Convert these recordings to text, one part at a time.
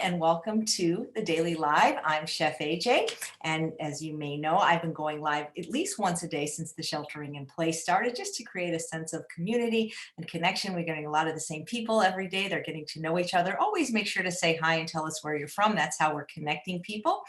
and welcome to the Daily Live. I'm Chef AJ, and as you may know, I've been going live at least once a day since the sheltering in place started, just to create a sense of community and connection. We're getting a lot of the same people every day. They're getting to know each other. Always make sure to say hi and tell us where you're from. That's how we're connecting people.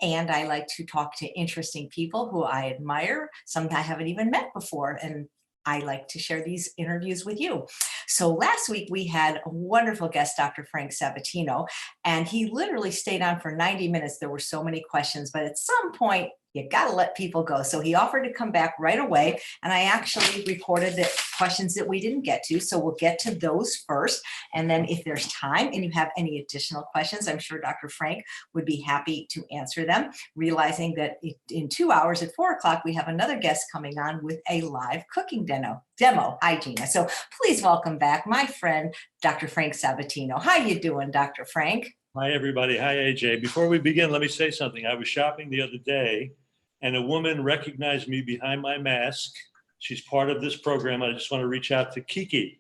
And I like to talk to interesting people who I admire, some I haven't even met before, and I like to share these interviews with you. So last week we had a wonderful guest, Dr. Frank Sabatino, and he literally stayed on for 90 minutes. There were so many questions, but at some point you got to let people go. So he offered to come back right away. And I actually recorded the questions that we didn't get to. So we'll get to those first. And then if there's time and you have any additional questions, I'm sure Dr. Frank would be happy to answer them, realizing that in 2 hours at 4 o'clock, we have another guest coming on with a live cooking demo. Hi, Gina. So please welcome back my friend, Dr. Frank Sabatino. How you doing, Dr. Frank? Hi, everybody. Hi, AJ. Before we begin, let me say something. I was shopping the other day, and a woman recognized me behind my mask. She's part of this program. I just want to reach out to Kiki.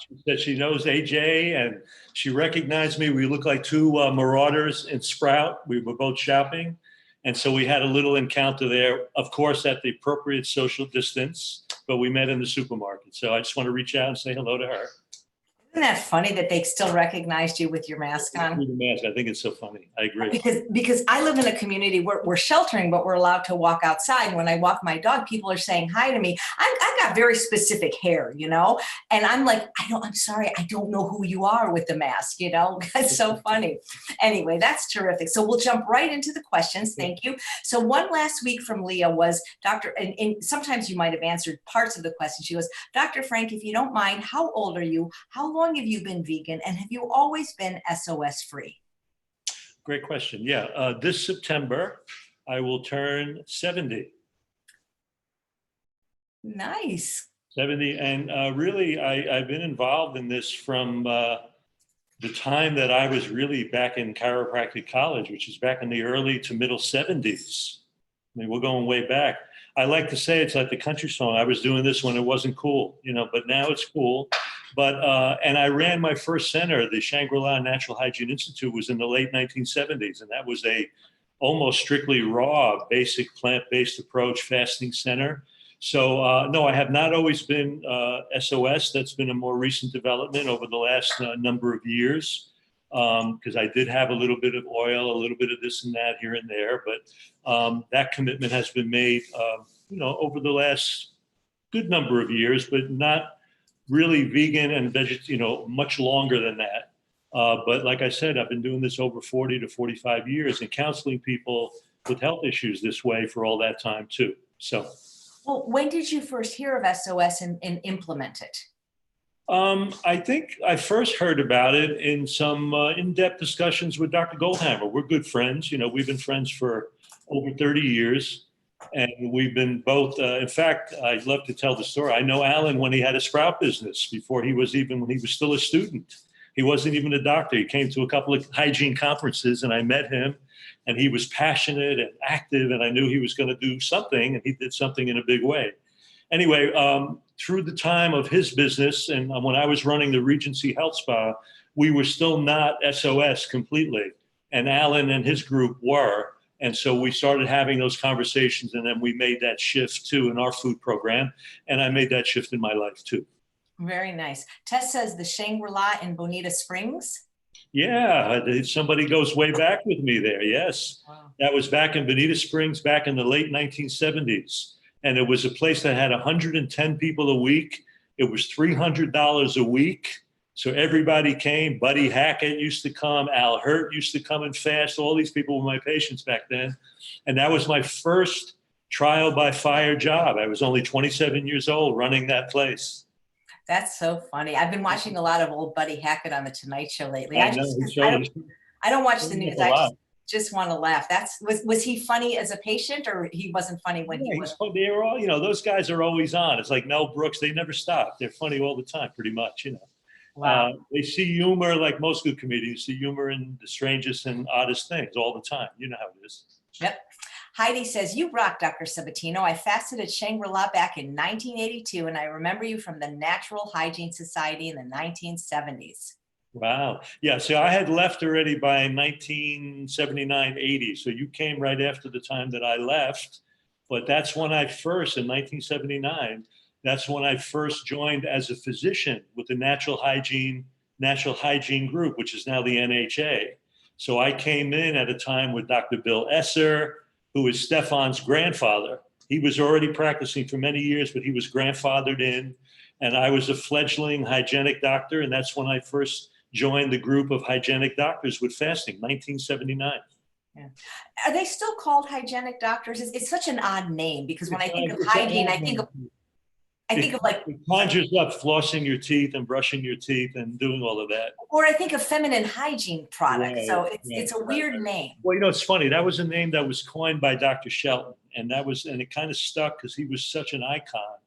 She said she knows AJ, and she recognized me. We look like two marauders in Sprout. We were both shopping, and so we had a little encounter there, of course, at the appropriate social distance, but we met in the supermarket. So I just want to reach out and say hello to her. Isn't that funny that they still recognized you with your mask on? With the mask, I think it's so funny. I agree. Because I live in a community where we're sheltering, but we're allowed to walk outside. When I walk my dog, people are saying hi to me. I've got very specific hair, you know, and I'm like, I'm sorry, I don't know who you are with the mask, you know. That's so funny. Anyway, that's terrific. So we'll jump right into the questions. Thank you. So one last week from Leah was, and sometimes you might have answered parts of the question. She goes, Dr. Frank, if you don't mind, how old are you? How long have you been vegan, and have you always been SOS-free? Great question. Yeah, this September, I will turn 70. Nice. 70, and really, I've been involved in this from the time that I was really back in chiropractic college, which is back in the early to middle 70s. I mean, we're going way back. I like to say it's like the country song. I was doing this when it wasn't cool, you know, but now it's cool. But, and I ran my first center, the Shangri-La Natural Hygiene Institute, was in the late 1970s. And that was a almost strictly raw, basic plant-based approach fasting center. So no, I have not always been SOS. That's been a more recent development over the last number of years. Because I did have a little bit of oil, a little bit of this and that here and there, but that commitment has been made, you know, over the last good number of years, but not really vegan and vegetarian, you know, much longer than that. But like I said, I've been doing this over 40 to 45 years and counseling people with health issues this way for all that time too. So, well, when did you first hear of SOS and implement it? I think I first heard about it in some in-depth discussions with Dr. Goldhammer. We're good friends. You know, we've been friends for over 30 years. And we've been both, in fact, I'd love to tell the story. I know Alan when he had a Sprout business before when he was still a student. He wasn't even a doctor. He came to a couple of hygiene conferences and I met him and he was passionate and active and I knew he was going to do something and he did something in a big way. Anyway, through the time of his business and when I was running the Regency Health Spa, we were still not SOS completely. And Alan and his group were. And so we started having those conversations and then we made that shift too in our food program. And I made that shift in my life too. Very nice. Tess says the Shangri-La in Bonita Springs. Yeah, somebody goes way back with me there. Yes. Wow. That was back in Bonita Springs back in the late 1970s. And it was a place that had 110 people a week. It was $300 a week. So everybody came. Buddy Hackett used to come. Al Hurt used to come and fast. All these people were my patients back then. And that was my first trial by fire job. I was only 27 years old running that place. That's so funny. I've been watching a lot of old Buddy Hackett on the Tonight Show lately. I don't watch the news. I just want to laugh. Was he funny as a patient or he wasn't funny when he was? They were all, you know, those guys are always on. It's like Mel Brooks. They never stop. They're funny all the time, pretty much, you know. Wow. They see humor like most good comedians see humor in the strangest and oddest things all the time. You know how it is. Yep. Heidi says, you rock, Dr. Sabatino. I fasted at Shangri-La back in 1982, and I remember you from the Natural Hygiene Society in the 1970s. Wow. Yeah. So I had left already by 1979, 80. So you came right after the time that I left. But that's when I first, in 1979, that's when I first joined as a physician with the Natural Hygiene Group, which is now the NHA. So I came in at a time with Dr. Bill Esser, who is Stefan's grandfather. He was already practicing for many years, but he was grandfathered in. And I was a fledgling hygienic doctor. And that's when I first joined the group of hygienic doctors with fasting, 1979. Yeah. Are they still called hygienic doctors? It's such an odd name because when I think of It's an hygiene, odd I think of name. like, It conjures up flossing your teeth and brushing your teeth and doing all of that. or I think of feminine hygiene products. So Right, it's a right. weird name. Well, you know, it's funny. That was a name that was coined by Dr. Shelton, and it kind of stuck because he was such an icon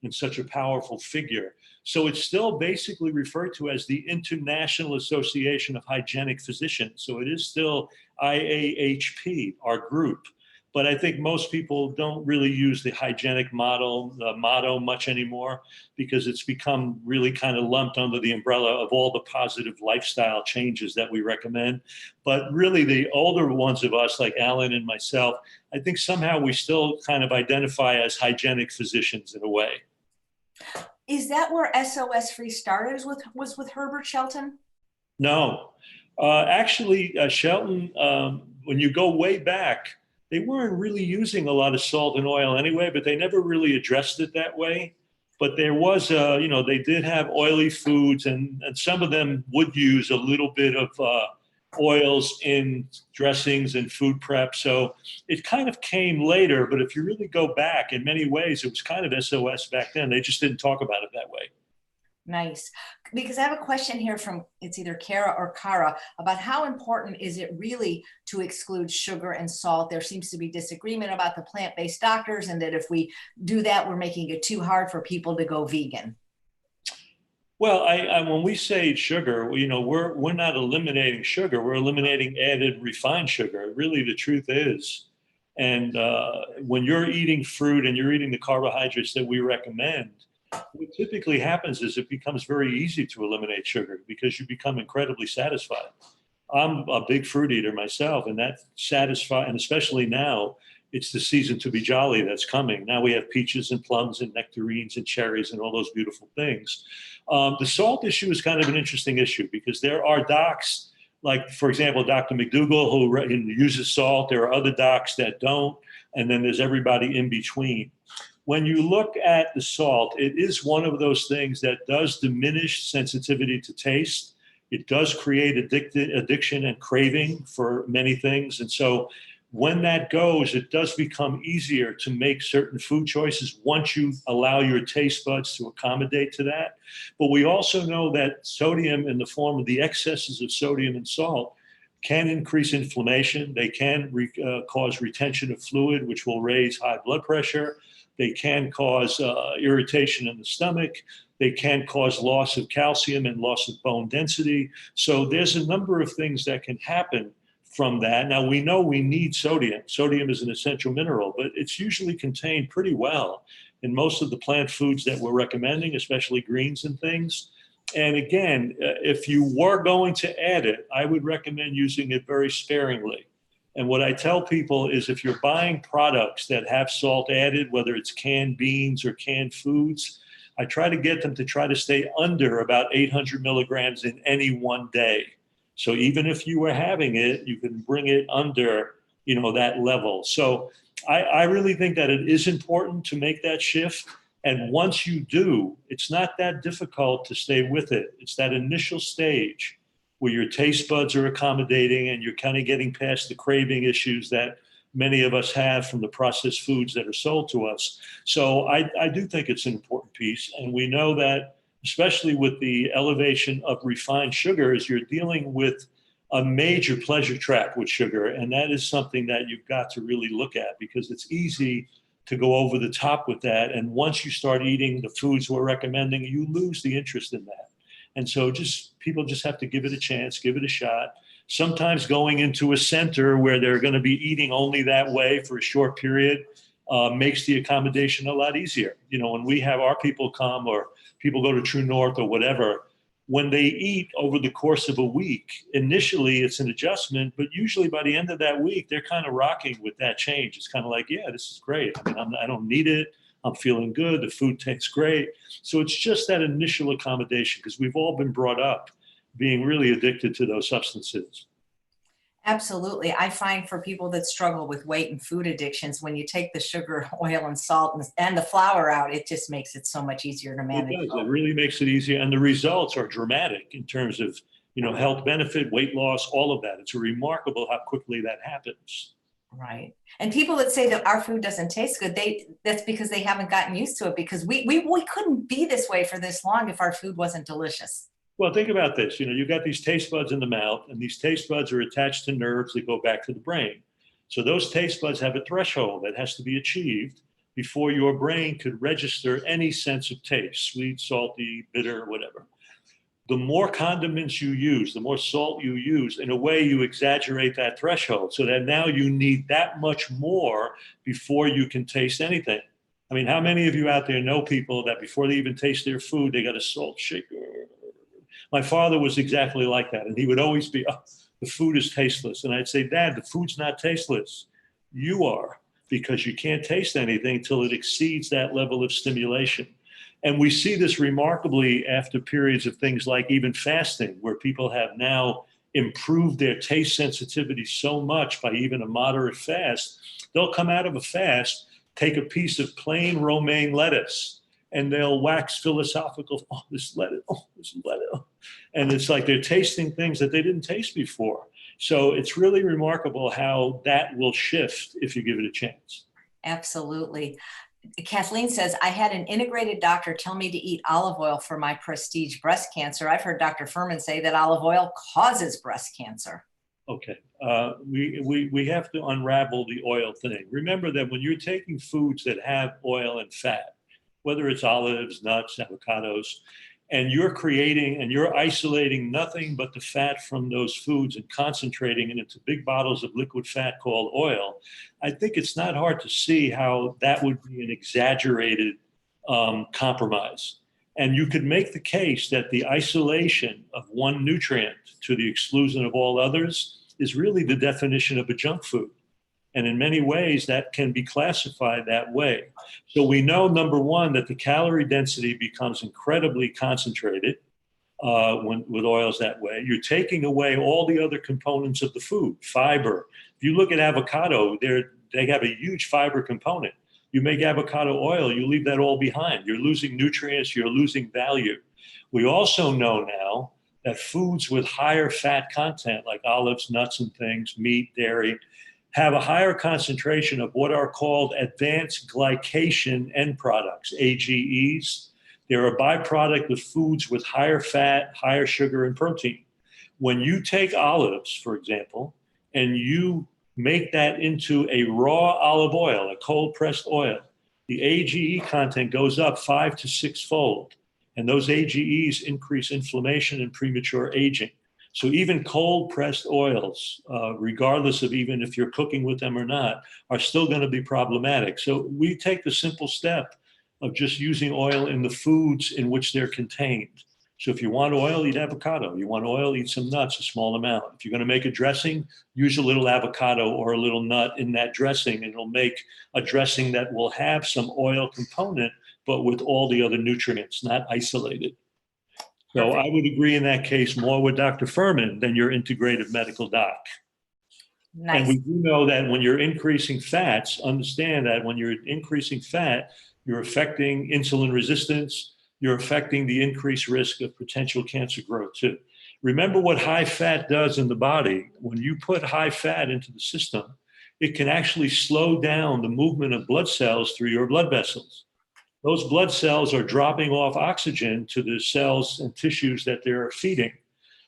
and such a powerful figure. So it's still basically referred to as the International Association of Hygienic Physicians. So it is still IAHP, our group. But I think most people don't really use the hygienic motto much anymore because it's become really kind of lumped under the umbrella of all the positive lifestyle changes that we recommend. But really the older ones of us, like Alan and myself, I think somehow we still kind of identify as hygienic physicians in a way. Is that where SOS-free started? Was with Herbert Shelton? No, actually, Shelton, when you go way back, they weren't really using a lot of salt and oil anyway, but they never really addressed it that way. But there was, they did have oily foods, and some of them would use a little bit of oils in dressings and food prep. So it kind of came later, but if you really go back, in many ways, it was kind of SOS back then. They just didn't talk about it that way. Nice. Because I have a question here from, it's either Kara or Kara, about how important is it really to exclude sugar and salt? There seems to be disagreement about the plant-based doctors, and that if we do that, we're making it too hard for people to go vegan. Well, when we say sugar, we're not eliminating sugar. We're eliminating added refined sugar. Really, the truth is, and when you're eating fruit and you're eating the carbohydrates that we recommend, what typically happens is it becomes very easy to eliminate sugar because you become incredibly satisfied. I'm a big fruit eater myself, and that satisfies, and especially now, it's the season to be jolly that's coming. Now we have peaches and plums and nectarines and cherries and all those beautiful things. The salt issue is kind of an interesting issue because there are docs, like, for example, Dr. McDougall, who uses salt. There are other docs that don't, and then there's everybody in between. When you look at the salt, it is one of those things that does diminish sensitivity to taste. It does create addiction and craving for many things. And so when that goes, it does become easier to make certain food choices once you allow your taste buds to accommodate to that. But we also know that sodium, in the form of the excesses of sodium and salt, can increase inflammation. They can cause retention of fluid, which will raise high blood pressure. They can cause irritation in the stomach. They can cause loss of calcium and loss of bone density. So there's a number of things that can happen from that. Now, we know we need sodium. Sodium is an essential mineral, but it's usually contained pretty well in most of the plant foods that we're recommending, especially greens and things. And again, if you were going to add it, I would recommend using it very sparingly. And what I tell people is if you're buying products that have salt added, whether it's canned beans or canned foods, I try to get them to try to stay under about 800 milligrams in any one day. So even if you were having it, you can bring it under, that level. So I really think that it is important to make that shift. And once you do, it's not that difficult to stay with it. It's that initial stage where your taste buds are accommodating and you're kind of getting past the craving issues that many of us have from the processed foods that are sold to us. So I do think it's an important piece. And we know that, especially with the elevation of refined sugars, you're dealing with a major pleasure trap with sugar. And that is something that you've got to really look at because it's easy to go over the top with that. And once you start eating the foods we're recommending, you lose the interest in that. And so people just have to give it a chance, give it a shot. Sometimes going into a center where they're going to be eating only that way for a short period makes the accommodation a lot easier. When we have our people come or people go to True North or whatever, when they eat over the course of a week, initially it's an adjustment, but usually by the end of that week, they're kind of rocking with that change. It's kind of like, yeah, this is great. I mean, I don't need it. I'm feeling good. The food tastes great. So it's just that initial accommodation, because we've all been brought up being really addicted to those substances. Absolutely. I find for people that struggle with weight and food addictions, when you take the sugar, oil, and salt and the flour out, it just makes it so much easier to manage. It does. It really makes it easier. And the results are dramatic in terms of, health benefit, weight loss, all of that. It's remarkable how quickly that happens. Right. And people that say that our food doesn't taste good, that's because they haven't gotten used to it, because we couldn't be this way for this long if our food wasn't delicious. Well, think about this. You've got these taste buds in the mouth, and these taste buds are attached to nerves that go back to the brain. So those taste buds have a threshold that has to be achieved before your brain could register any sense of taste, sweet, salty, bitter, whatever. The more condiments you use, the more salt you use, in a way you exaggerate that threshold so that now you need that much more before you can taste anything. I mean, how many of you out there know people that before they even taste their food, they got a salt shaker? My father was exactly like that. And he would always be, oh, the food is tasteless. And I'd say, Dad, the food's not tasteless. You are, because you can't taste anything till it exceeds that level of stimulation. And we see this remarkably after periods of things like even fasting, where people have now improved their taste sensitivity so much by even a moderate fast. They'll come out of a fast, take a piece of plain romaine lettuce, and they'll wax philosophical. Oh, this lettuce, oh, this lettuce. And it's like they're tasting things that they didn't taste before. So it's really remarkable how that will shift if you give it a chance. Absolutely. Kathleen says, I had an integrated doctor tell me to eat olive oil for my prestige breast cancer. I've heard Dr. Furman say that olive oil causes breast cancer. Okay. We have to unravel the oil thing. Remember that when you're taking foods that have oil and fat, whether it's olives, nuts, avocados, and you're creating and you're isolating nothing but the fat from those foods and concentrating it into big bottles of liquid fat called oil, I think it's not hard to see how that would be an exaggerated compromise. And you could make the case that the isolation of one nutrient to the exclusion of all others is really the definition of a junk food. And in many ways, that can be classified that way. So we know, number one, that the calorie density becomes incredibly concentrated with oils that way. You're taking away all the other components of the food, fiber. If you look at avocado, they have a huge fiber component. You make avocado oil, you leave that all behind. You're losing nutrients, you're losing value. We also know now that foods with higher fat content, like olives, nuts and things, meat, dairy, have a higher concentration of what are called advanced glycation end products, AGEs. They're a byproduct of foods with higher fat, higher sugar, and protein. When you take olives, for example, and you make that into a raw olive oil, a cold pressed oil, the AGE content goes up 5 to 6-fold. And those AGEs increase inflammation and premature aging. So even cold pressed oils, regardless of even if you're cooking with them or not, are still going to be problematic. So we take the simple step of just using oil in the foods in which they're contained. So if you want oil, eat avocado. You want oil, eat some nuts, a small amount. If you're going to make a dressing, use a little avocado or a little nut in that dressing, and it'll make a dressing that will have some oil component, but with all the other nutrients, not isolated. So I would agree in that case more with Dr. Furman than your integrative medical doc. Nice. And we do know that when you're increasing fats, understand that when you're increasing fat, you're affecting insulin resistance, you're affecting the increased risk of potential cancer growth too. Remember what high fat does in the body. When you put high fat into the system, it can actually slow down the movement of blood cells through your blood vessels. Those blood cells are dropping off oxygen to the cells and tissues that they're feeding.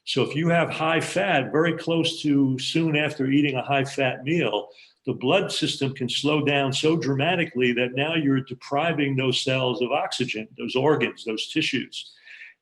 So if you have high fat, very close to soon after eating a high fat meal, the blood system can slow down so dramatically that now you're depriving those cells of oxygen, those organs, those tissues.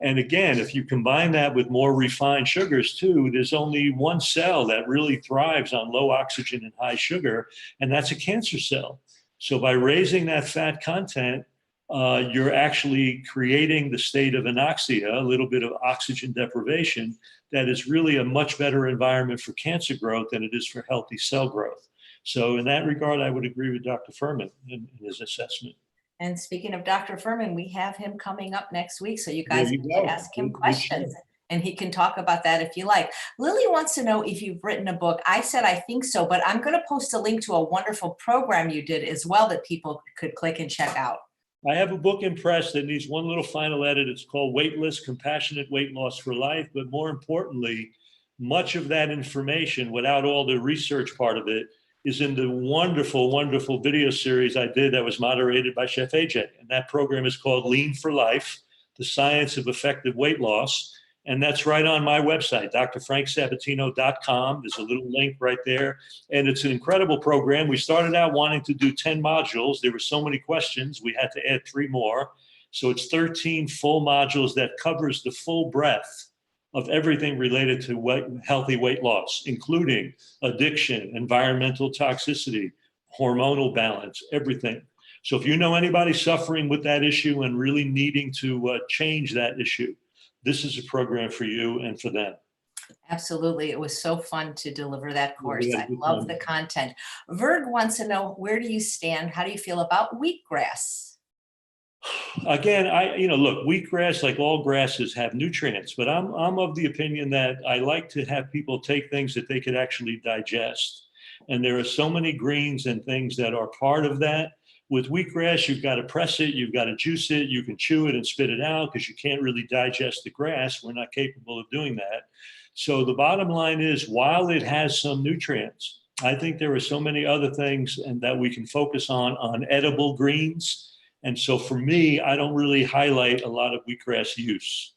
And again, if you combine that with more refined sugars too, there's only one cell that really thrives on low oxygen and high sugar, and that's a cancer cell. So by raising that fat content, you're actually creating the state of anoxia, a little bit of oxygen deprivation, that is really a much better environment for cancer growth than it is for healthy cell growth. So in that regard, I would agree with Dr. Furman in his assessment. And speaking of Dr. Furman, we have him coming up next week, so you There guys you can go. ask him We questions. should. And he can talk about that if you like. Lily wants to know if you've written a book. I said I think so, but I'm going to post a link to a wonderful program you did as well that people could click and check out. I have a book in press that needs one little final edit. It's called Weightless, Compassionate Weight Loss for Life. But more importantly, much of that information, without all the research part of it, is in the wonderful, wonderful video series I did that was moderated by Chef AJ. And that program is called Lean for Life, The Science of Effective Weight Loss. And that's right on my website, drfranksabatino.com. There's a little link right there. And it's an incredible program. We started out wanting to do 10 modules. There were so many questions, we had to add 3 more. So it's 13 full modules that covers the full breadth of everything related to healthy weight loss, including addiction, environmental toxicity, hormonal balance, everything. So if you know anybody suffering with that issue and really needing to change that issue, this is a program for you and for them. Absolutely. It was so fun to deliver that course. Yeah, I love the content. Verg wants to know, where do you stand? How do you feel about wheatgrass? Again, look, wheatgrass, like all grasses, have nutrients, but I'm of the opinion that I like to have people take things that they could actually digest. And there are so many greens and things that are part of that. With wheatgrass, you've got to press it, you've got to juice it, you can chew it and spit it out because you can't really digest the grass. We're not capable of doing that. So the bottom line is, while it has some nutrients, I think there are so many other things and that we can focus on edible greens. And so for me, I don't really highlight a lot of wheatgrass use.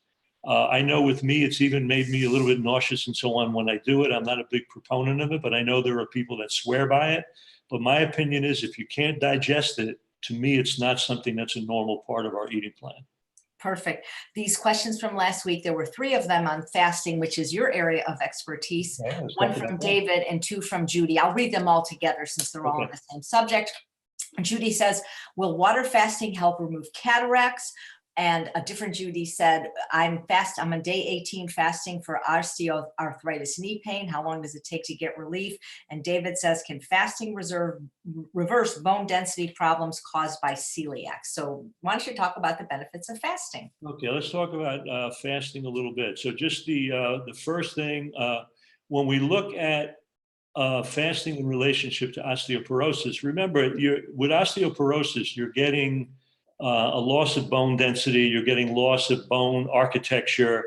I know with me, it's even made me a little bit nauseous and so on when I do it. I'm not a big proponent of it, but I know there are people that swear by it. But my opinion is, if you can't digest it, to me, it's not something that's a normal part of our eating plan. Perfect. These questions from last week, there were 3 of them on fasting, which is your area of expertise. Okay, 1 from David and 2 from Judy. I'll read them all together since they're all on the same subject. Judy says, will water fasting help remove cataracts? And a different Judy said, I'm on day 18 fasting for osteoarthritis knee pain. How long does it take to get relief? And David says, can fasting reverse bone density problems caused by celiac? So why don't you talk about the benefits of fasting? Okay, let's talk about fasting a little bit. So just the first thing, when we look at fasting in relationship to osteoporosis, remember, with osteoporosis, you're getting a loss of bone density, you're getting loss of bone architecture.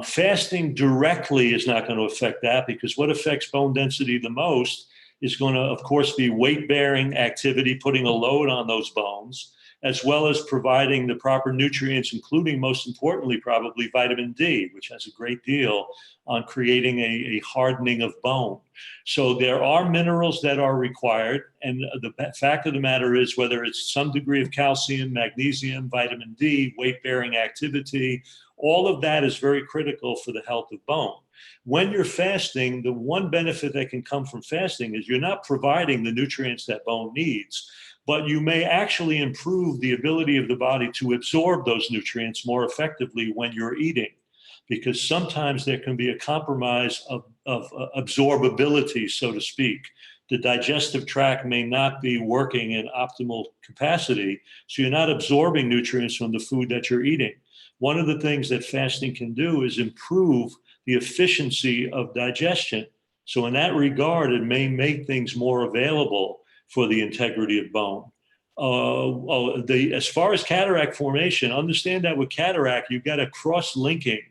Fasting directly is not going to affect that, because what affects bone density the most is going to, of course, be weight-bearing activity, putting a load on those bones, as well as providing the proper nutrients, including, most importantly, probably vitamin D, which has a great deal on creating a hardening of bone. So there are minerals that are required. And the fact of the matter is, whether it's some degree of calcium, magnesium, vitamin D, weight-bearing activity, all of that is very critical for the health of bone. When you're fasting, the one benefit that can come from fasting is you're not providing the nutrients that bone needs, but you may actually improve the ability of the body to absorb those nutrients more effectively when you're eating, because sometimes there can be a compromise of absorbability, so to speak. The digestive tract may not be working in optimal capacity, so you're not absorbing nutrients from the food that you're eating. One of the things that fasting can do is improve the efficiency of digestion. So in that regard, it may make things more available for the integrity of bone. As far as cataract formation, understand that with cataract, you've got a cross-linking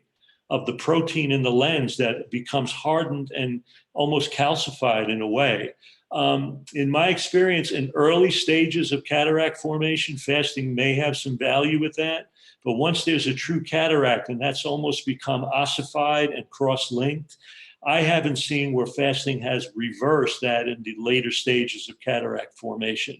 of the protein in the lens that becomes hardened and almost calcified in a way. In my experience, in early stages of cataract formation, fasting may have some value with that. But once there's a true cataract and that's almost become ossified and cross-linked, I haven't seen where fasting has reversed that in the later stages of cataract formation.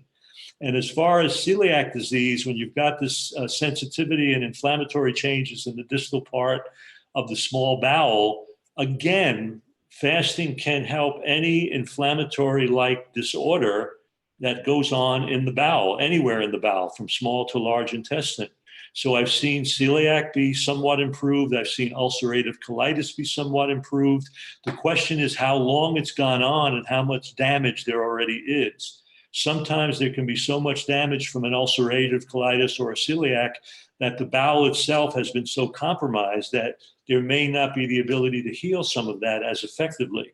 And as far as celiac disease, when you've got this sensitivity and inflammatory changes in the distal part of the small bowel, again, fasting can help any inflammatory-like disorder that goes on in the bowel, anywhere in the bowel, from small to large intestine. So I've seen celiac be somewhat improved. I've seen ulcerative colitis be somewhat improved. The question is how long it's gone on and how much damage there already is. Sometimes there can be so much damage from an ulcerative colitis or a celiac that the bowel itself has been so compromised that there may not be the ability to heal some of that as effectively.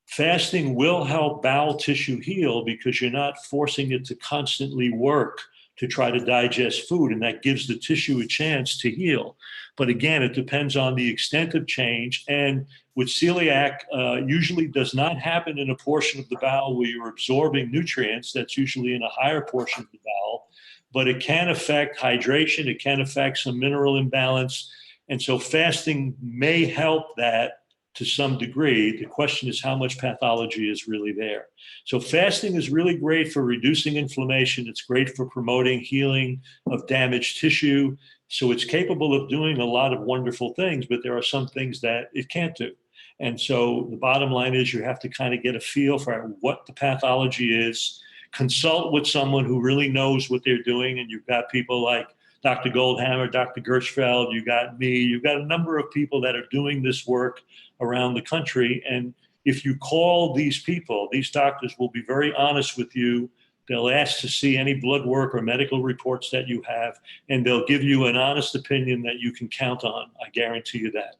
Fasting will help bowel tissue heal because you're not forcing it to constantly work to try to digest food, and that gives the tissue a chance to heal. But again, it depends on the extent of change. And with celiac, usually does not happen in a portion of the bowel where you're absorbing nutrients. That's usually in a higher portion of the bowel. But it can affect hydration. It can affect some mineral imbalance. And so fasting may help that to some degree. The question is how much pathology is really there. So fasting is really great for reducing inflammation. It's great for promoting healing of damaged tissue. So it's capable of doing a lot of wonderful things, but there are some things that it can't do. And so the bottom line is you have to kind of get a feel for what the pathology is, consult with someone who really knows what they're doing. And you've got people like Dr. Goldhammer, Dr. Gershfeld, you got me, you've got a number of people that are doing this work around the country. And if you call these people, these doctors will be very honest with you. They'll ask to see any blood work or medical reports that you have, and they'll give you an honest opinion that you can count on. I guarantee you that.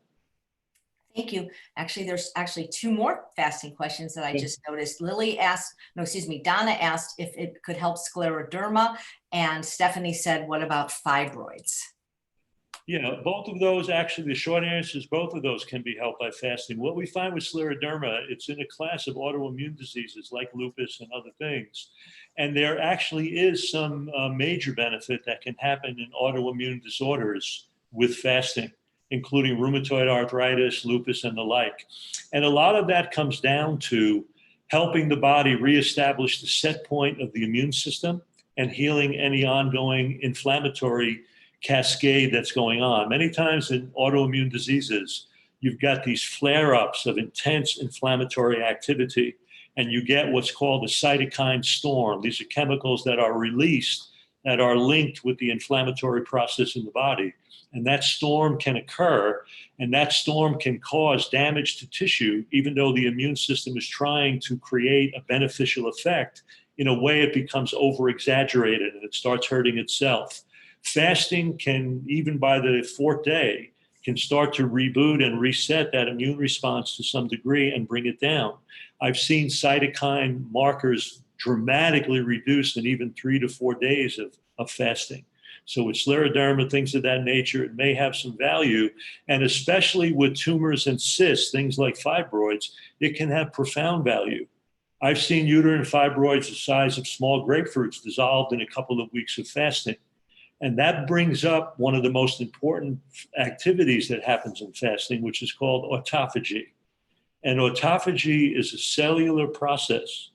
Thank you. Actually, there's actually two more fasting questions that I just noticed. Donna asked if it could help scleroderma, and Stephanie said, what about fibroids? Yeah, both of those, actually, the short answer is both of those can be helped by fasting. What we find with scleroderma, it's in a class of autoimmune diseases like lupus and other things. And there actually is some major benefit that can happen in autoimmune disorders with fasting, including rheumatoid arthritis, lupus, and the like. And a lot of that comes down to helping the body reestablish the set point of the immune system and healing any ongoing inflammatory cascade that's going on. Many times in autoimmune diseases, you've got these flare-ups of intense inflammatory activity, and you get what's called a cytokine storm. These are chemicals that are released that are linked with the inflammatory process in the body. And that storm can occur, and that storm can cause damage to tissue, even though the immune system is trying to create a beneficial effect. In a way, it becomes over-exaggerated and it starts hurting itself. Fasting can, even by the fourth day, can start to reboot and reset that immune response to some degree and bring it down. I've seen cytokine markers dramatically reduced in even 3 to 4 days of fasting. So with scleroderma, things of that nature, it may have some value. And especially with tumors and cysts, things like fibroids, it can have profound value. I've seen uterine fibroids the size of small grapefruits dissolved in a couple of weeks of fasting. And that brings up one of the most important activities that happens in fasting, which is called autophagy. And autophagy is a cellular process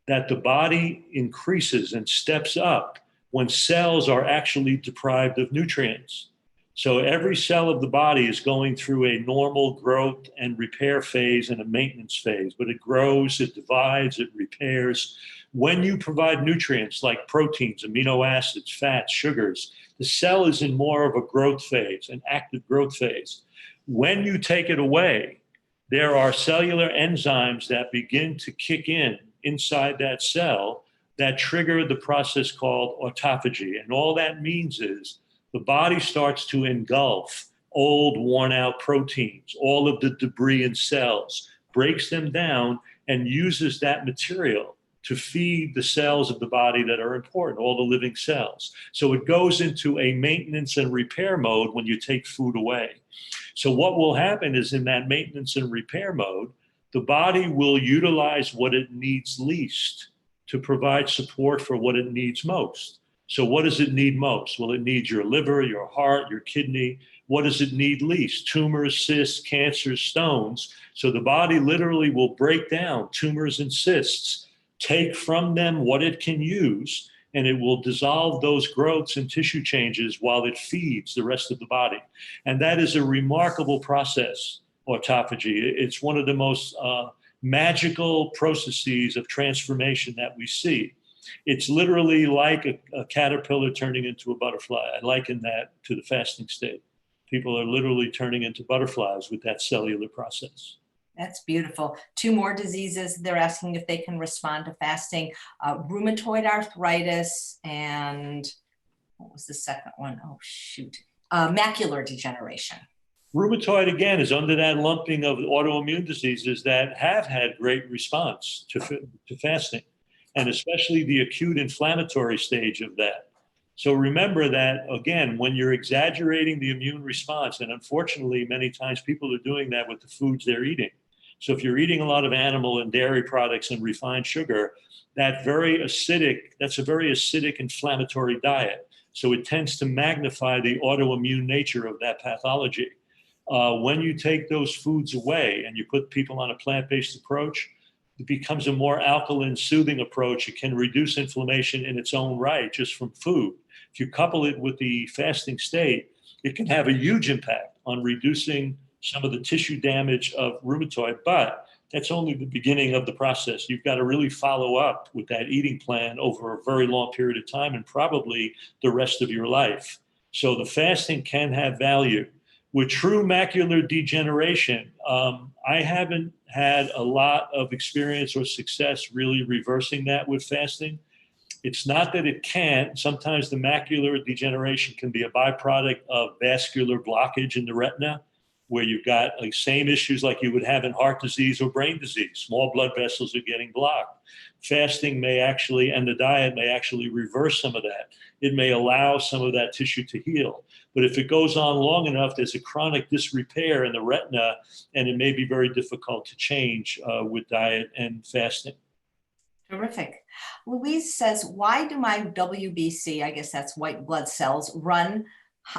that the body increases and steps up when cells are actually deprived of nutrients. So every cell of the body is going through a normal growth and repair phase and a maintenance phase, but it grows, it divides, it repairs. When you provide nutrients like proteins, amino acids, fats, sugars, the cell is in more of a growth phase, an active growth phase. When you take it away, there are cellular enzymes that begin to kick in inside that cell that trigger the process called autophagy. And all that means is the body starts to engulf old, worn out proteins, all of the debris in cells, breaks them down, and uses that material to feed the cells of the body that are important, all the living cells. So it goes into a maintenance and repair mode when you take food away. So what will happen is in that maintenance and repair mode, the body will utilize what it needs least to provide support for what it needs most. So what does it need most? Well, it needs your liver, your heart, your kidney. What does it need least? Tumors, cysts, cancers, stones. So the body literally will break down tumors and cysts, take from them what it can use, and it will dissolve those growths and tissue changes while it feeds the rest of the body. And that is a remarkable process, autophagy. It's one of the most magical processes of transformation that we see. It's literally like a caterpillar turning into a butterfly. I liken that to the fasting state. People are literally turning into butterflies with that cellular process. That's beautiful. Two more diseases they're asking if they can respond to fasting: rheumatoid arthritis, and what was the second one? Oh, shoot. Macular degeneration. Rheumatoid, again, is under that lumping of autoimmune diseases that have had great response to fasting, and especially the acute inflammatory stage of that. So remember that, again, when you're exaggerating the immune response, and unfortunately, many times people are doing that with the foods they're eating. So if you're eating a lot of animal and dairy products and refined sugar, that's a very acidic inflammatory diet. So it tends to magnify the autoimmune nature of that pathology. When you take those foods away and you put people on a plant-based approach, it becomes a more alkaline, soothing approach. It can reduce inflammation in its own right just from food. If you couple it with the fasting state, it can have a huge impact on reducing some of the tissue damage of rheumatoid, but that's only the beginning of the process. You've got to really follow up with that eating plan over a very long period of time and probably the rest of your life. So the fasting can have value. With true macular degeneration, I haven't had a lot of experience or success really reversing that with fasting. It's not that it can't. Sometimes the macular degeneration can be a byproduct of vascular blockage in the retina, where you've got like same issues like you would have in heart disease or brain disease. Small blood vessels are getting blocked. Fasting may actually, and the diet may actually reverse some of that. It may allow some of that tissue to heal. But if it goes on long enough, there's a chronic disrepair in the retina, and it may be very difficult to change with diet and fasting. Terrific. Louise says, why do my WBC, I guess that's white blood cells, run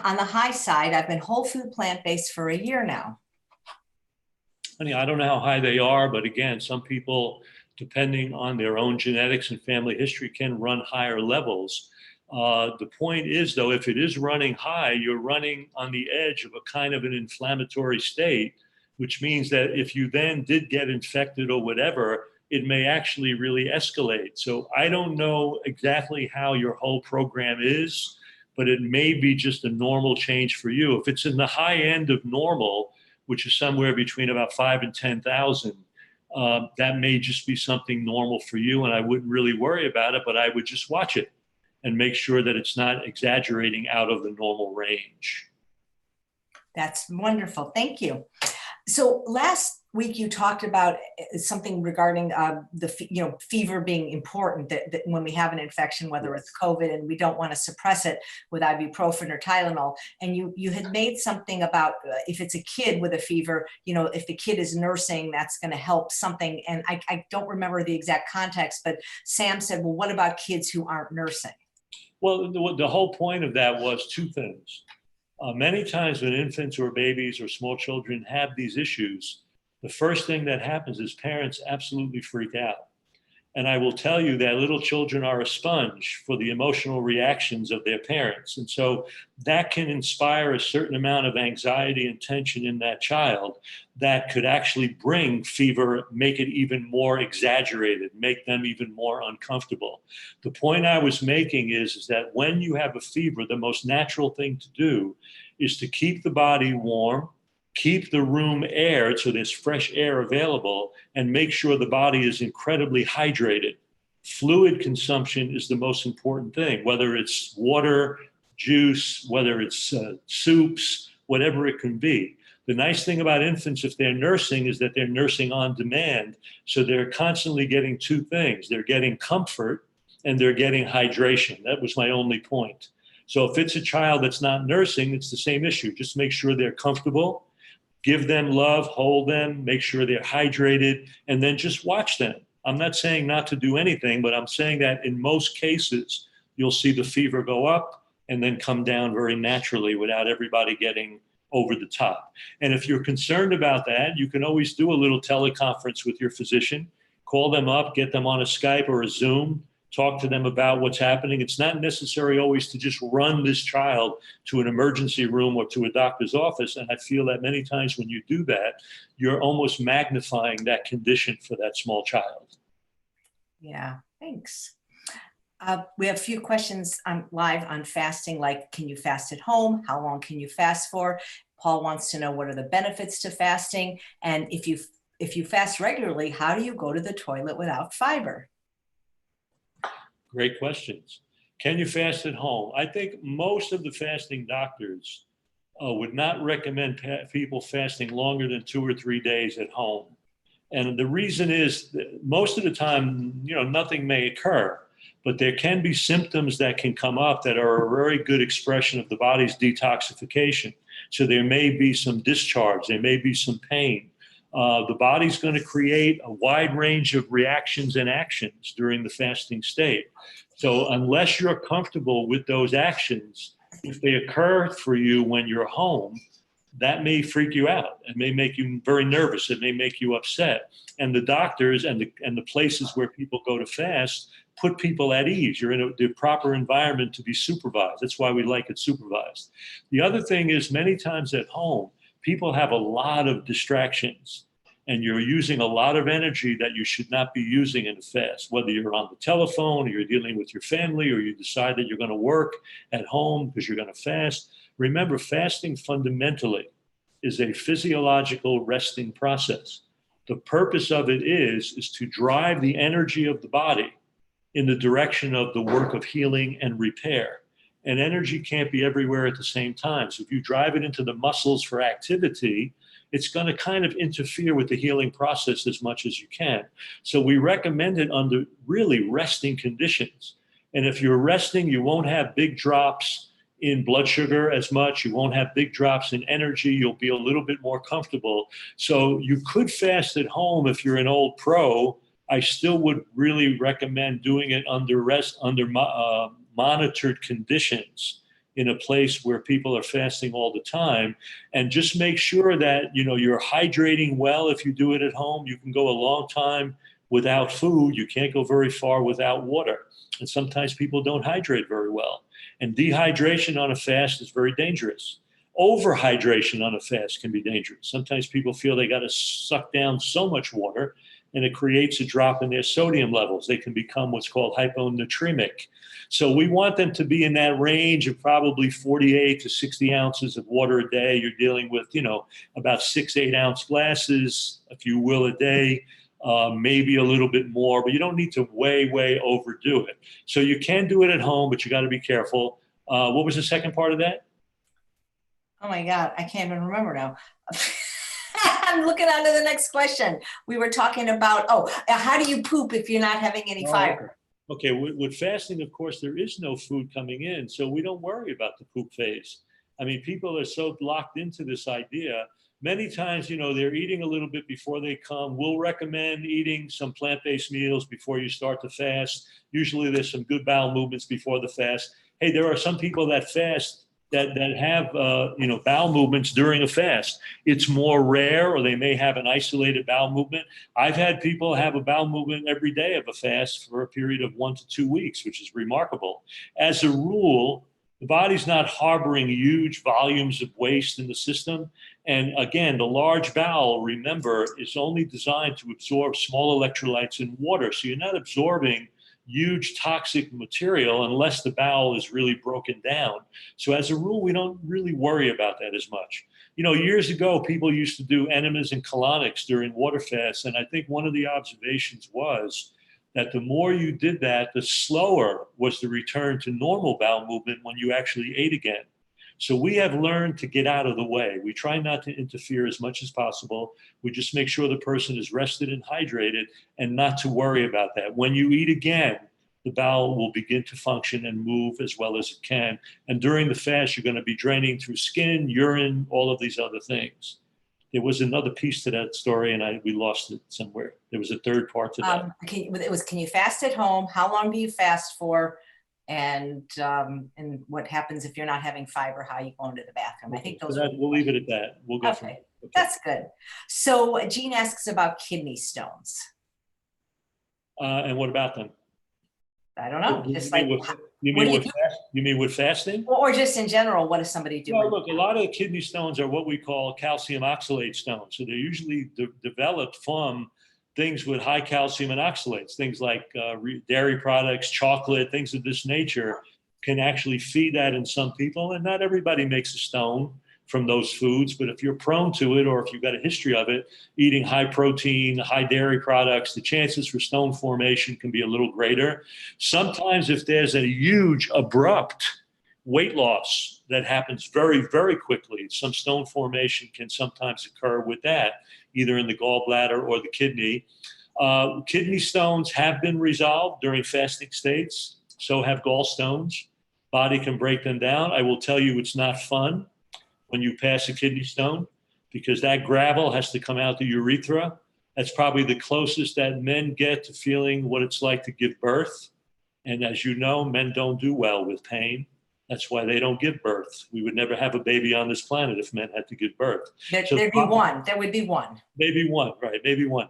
on the high side? I've been whole food plant-based for a year now. Honey, I don't know how high they are, but again, some people, depending on their own genetics and family history, can run higher levels. The point is, though, if it is running high, you're running on the edge of a kind of an inflammatory state, which means that if you then did get infected or whatever, it may actually really escalate. So I don't know exactly how your whole program is, but it may be just a normal change for you. If it's in the high end of normal, which is somewhere between about 5 and 10,000, that may just be something normal for you, and I wouldn't really worry about it, but I would just watch it and make sure that it's not exaggerating out of the normal range. That's wonderful. Thank you. So last week you talked about something regarding the fever being important, that when we have an infection, whether it's COVID, and we don't want to suppress it with ibuprofen or Tylenol. And you had made something about if it's a kid with a fever, if the kid is nursing, that's going to help something. And I don't remember the exact context, but Sam said, well, what about kids who aren't nursing? Well, the whole point of that was two things. Many times when infants or babies or small children have these issues, the first thing that happens is parents absolutely freak out. And I will tell you that little children are a sponge for the emotional reactions of their parents. And so that can inspire a certain amount of anxiety and tension in that child that could actually bring fever, make it even more exaggerated, make them even more uncomfortable. The point I was making is that when you have a fever, the most natural thing to do is to keep the body warm, keep the room aired so there's fresh air available, and make sure the body is incredibly hydrated. Fluid consumption is the most important thing, whether it's water, juice, whether it's soups, whatever it can be. The nice thing about infants, if they're nursing, is that they're nursing on demand. So they're constantly getting two things. They're getting comfort and they're getting hydration. That was my only point. So if it's a child that's not nursing, it's the same issue. Just make sure they're comfortable. Give them love, hold them, make sure they're hydrated, and then just watch them. I'm not saying not to do anything, but I'm saying that in most cases, you'll see the fever go up and then come down very naturally without everybody getting over the top. And if you're concerned about that, you can always do a little teleconference with your physician, call them up, get them on a Skype or a Zoom, talk to them about what's happening. It's not necessary always to just run this child to an emergency room or to a doctor's office. And I feel that many times when you do that, you're almost magnifying that condition for that small child. Yeah, thanks. We have a few questions live on fasting, like can you fast at home? How long can you fast for? Paul wants to know what are the benefits to fasting, and if you fast regularly, how do you go to the toilet without fiber? Great questions. Can you fast at home? I think most of the fasting doctors would not recommend people fasting longer than 2 or 3 days at home. And the reason is that most of the time, nothing may occur, but there can be symptoms that can come up that are a very good expression of the body's detoxification. So there may be some discharge, there may be some pain. The body's going to create a wide range of reactions and actions during the fasting state. So unless you're comfortable with those actions, if they occur for you when you're home, that may freak you out. It may make you very nervous. It may make you upset. And the doctors and the places where people go to fast put people at ease. You're in the proper environment to be supervised. That's why we like it supervised. The other thing is many times at home, people have a lot of distractions and you're using a lot of energy that you should not be using in a fast, whether you're on the telephone or you're dealing with your family or you decide that you're going to work at home because you're going to fast. Remember, fasting fundamentally is a physiological resting process. The purpose of it is to drive the energy of the body in the direction of the work of healing and repair. And energy can't be everywhere at the same time. So if you drive it into the muscles for activity, it's going to kind of interfere with the healing process as much as you can. So we recommend it under really resting conditions. And if you're resting, you won't have big drops in blood sugar as much. You won't have big drops in energy. You'll be a little bit more comfortable. So you could fast at home if you're an old pro. I still would really recommend doing it under monitored conditions in a place where people are fasting all the time. And just make sure that you're hydrating well. If you do it at home, you can go a long time without food. You can't go very far without water. And sometimes people don't hydrate very well. And dehydration on a fast is very dangerous. Overhydration on a fast can be dangerous. Sometimes people feel they got to suck down so much water and it creates a drop in their sodium levels. They can become what's called hyponatremic. So we want them to be in that range of probably 48 to 60 ounces of water a day. You're dealing with, about 6-8 ounce glasses, if you will, a day, maybe a little bit more, but you don't need to way overdo it. So you can do it at home, but you got to be careful. What was the second part of that? Oh my God, I can't even remember now. I'm looking on to the next question. We were talking about, how do you poop if you're not having any fiber? Okay, with fasting, of course, there is no food coming in, so we don't worry about the poop phase. I mean, people are so locked into this idea. Many times, they're eating a little bit before they come. We'll recommend eating some plant-based meals before you start to fast. Usually there's some good bowel movements before the fast. Hey, there are some people that fast that have bowel movements during a fast. It's more rare, or they may have an isolated bowel movement. I've had people have a bowel movement every day of a fast for a period of 1 to 2 weeks, which is remarkable. As a rule, the body's not harboring huge volumes of waste in the system. And again, the large bowel, remember, is only designed to absorb small electrolytes in water. So you're not absorbing huge toxic material unless the bowel is really broken down. So as a rule, we don't really worry about that as much. Years ago, people used to do enemas and colonics during water fasts. And I think one of the observations was that the more you did that, the slower was the return to normal bowel movement when you actually ate again. So we have learned to get out of the way. We try not to interfere as much as possible. We just make sure the person is rested and hydrated and not to worry about that. When you eat again, the bowel will begin to function and move as well as it can. And during the fast, you're going to be draining through skin, urine, all of these other things. There was another piece to that story and we lost it somewhere. There was a third part to that. Can you fast at home? How long do you fast for? And what happens if you're not having fiber? How you go into the bathroom? I think those. We'll leave it at that. We'll go from okay. That's good. So Jean asks about kidney stones. And what about them? I don't know. You mean with fasting? Or just in general, what does somebody do? Well, look, a lot of the kidney stones are what we call calcium oxalate stones. So they're usually developed from things with high calcium and oxalates, things like dairy products, chocolate, things of this nature can actually feed that in some people. And not everybody makes a stone from those foods, but if you're prone to it, or if you've got a history of it, eating high protein, high dairy products, the chances for stone formation can be a little greater. Sometimes if there's a huge abrupt weight loss that happens very, very quickly, some stone formation can sometimes occur with that, either in the gallbladder or the kidney. Kidney stones have been resolved during fasting states. So have gallstones. Body can break them down. I will tell you, it's not fun when you pass a kidney stone, because that gravel has to come out the urethra. That's probably the closest that men get to feeling what it's like to give birth. And as you know, men don't do well with pain. That's why they don't give birth. We would never have a baby on this planet if men had to give birth. There'd be one. There would be one. Maybe one, right? Maybe one.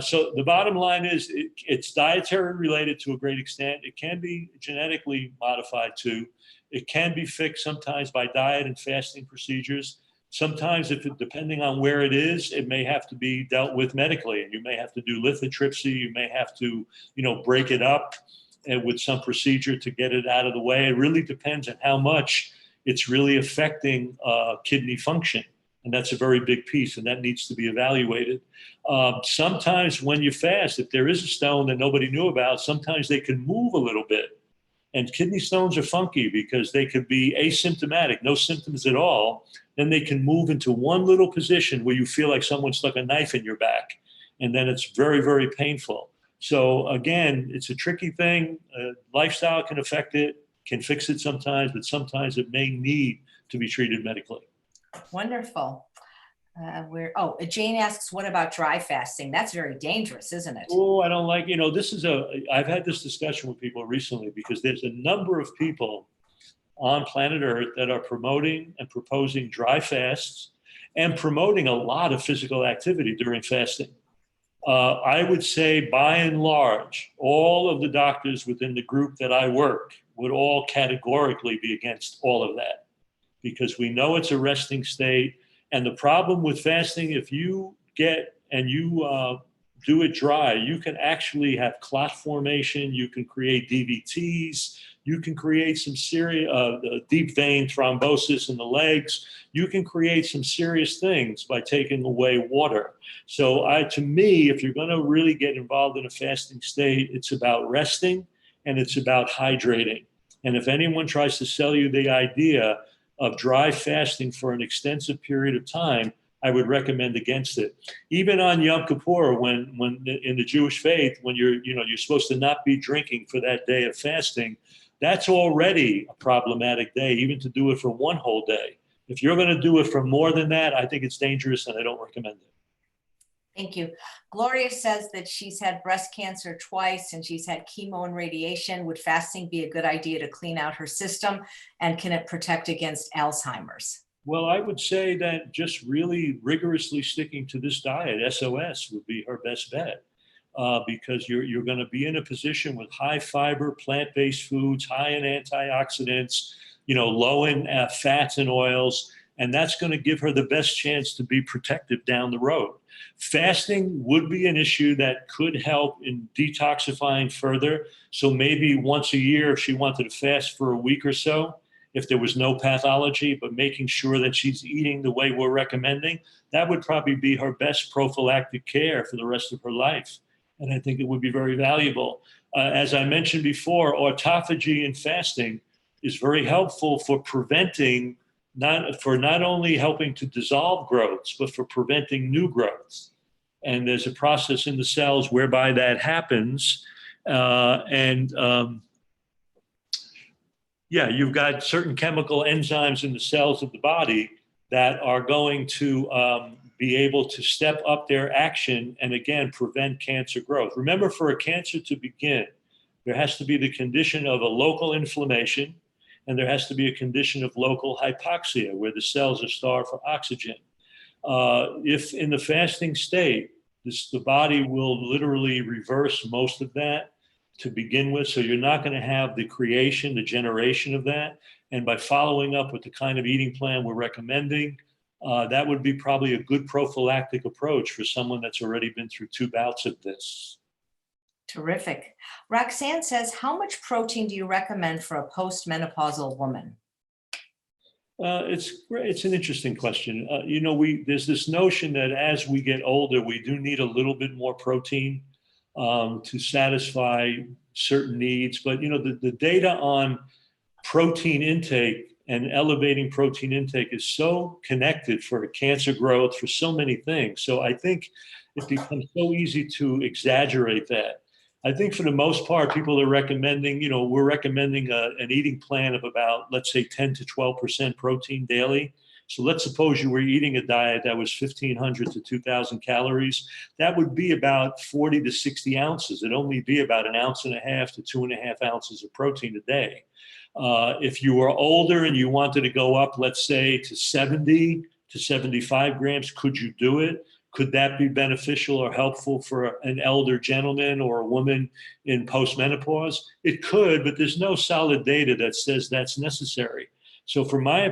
So the bottom line is it's dietary related to a great extent. It can be genetically modified too. It can be fixed sometimes by diet and fasting procedures. Sometimes, depending on where it is, it may have to be dealt with medically, and you may have to do lithotripsy. You may have to, break it up with some procedure to get it out of the way. It really depends on how much it's really affecting kidney function. And that's a very big piece, and that needs to be evaluated. Sometimes when you fast, if there is a stone that nobody knew about, sometimes they can move a little bit. And kidney stones are funky because they could be asymptomatic, no symptoms at all. Then they can move into one little position where you feel like someone stuck a knife in your back. And then it's very, very painful. So again, it's a tricky thing. Lifestyle can affect it, can fix it sometimes, but sometimes it may need to be treated medically. Wonderful. Jane asks, what about dry fasting? That's very dangerous, isn't it? Oh, I don't like, I've had this discussion with people recently, because there's a number of people on planet Earth that are promoting and proposing dry fasts and promoting a lot of physical activity during fasting. I would say by and large, all of the doctors within the group that I work would all categorically be against all of that, because we know it's a resting state. And the problem with fasting, if you get and you do it dry, you can actually have clot formation, you can create DVTs, you can create some serious deep vein thrombosis in the legs, you can create some serious things by taking away water. So to me, if you're going to really get involved in a fasting state, it's about resting and it's about hydrating. And if anyone tries to sell you the idea of dry fasting for an extensive period of time, I would recommend against it. Even on Yom Kippur, when in the Jewish faith, when you're supposed to not be drinking for that day of fasting, that's already a problematic day, even to do it for one whole day. If you're going to do it for more than that, I think it's dangerous and I don't recommend it. Thank you. Gloria says that she's had breast cancer twice and she's had chemo and radiation. Would fasting be a good idea to clean out her system? And can it protect against Alzheimer's? Well, I would say that just really rigorously sticking to this diet, SOS, would be her best bet. Because you're going to be in a position with high fiber, plant-based foods, high in antioxidants, low in fats and oils, and that's going to give her the best chance to be protected down the road. Fasting would be an issue that could help in detoxifying further. So maybe once a year, if she wanted to fast for a week or so, if there was no pathology, but making sure that she's eating the way we're recommending, that would probably be her best prophylactic care for the rest of her life. And I think it would be very valuable. As I mentioned before, autophagy in fasting is very helpful for preventing, not only helping to dissolve growths, but for preventing new growths. And there's a process in the cells whereby that happens. You've got certain chemical enzymes in the cells of the body that are going to be able to step up their action and, again, prevent cancer growth. Remember, for a cancer to begin, there has to be the condition of a local inflammation, and there has to be a condition of local hypoxia, where the cells are starved for oxygen. If in the fasting state, the body will literally reverse most of that to begin with. So you're not going to have the creation, the generation of that. And by following up with the kind of eating plan we're recommending, that would be probably a good prophylactic approach for someone that's already been through 2 bouts of this. Terrific. Roxanne says, how much protein do you recommend for a postmenopausal woman? It's an interesting question. There's this notion that as we get older, we do need a little bit more protein to satisfy certain needs. But the data on protein intake and elevating protein intake is so connected for cancer growth, for so many things. So I think it becomes so easy to exaggerate that. I think for the most part, people are recommending, we're recommending an eating plan of about, let's say, 10 to 12% protein daily. So let's suppose you were eating a diet that was 1,500 to 2,000 calories. That would be about 40 to 60 ounces. It'd only be about 1.5 ounces to 2.5 ounces of protein a day. If you were older and you wanted to go up, let's say, to 70 to 75 grams, could you do it? Could that be beneficial or helpful for an elder gentleman or a woman in postmenopause? It could, but there's no solid data that says that's necessary. So for my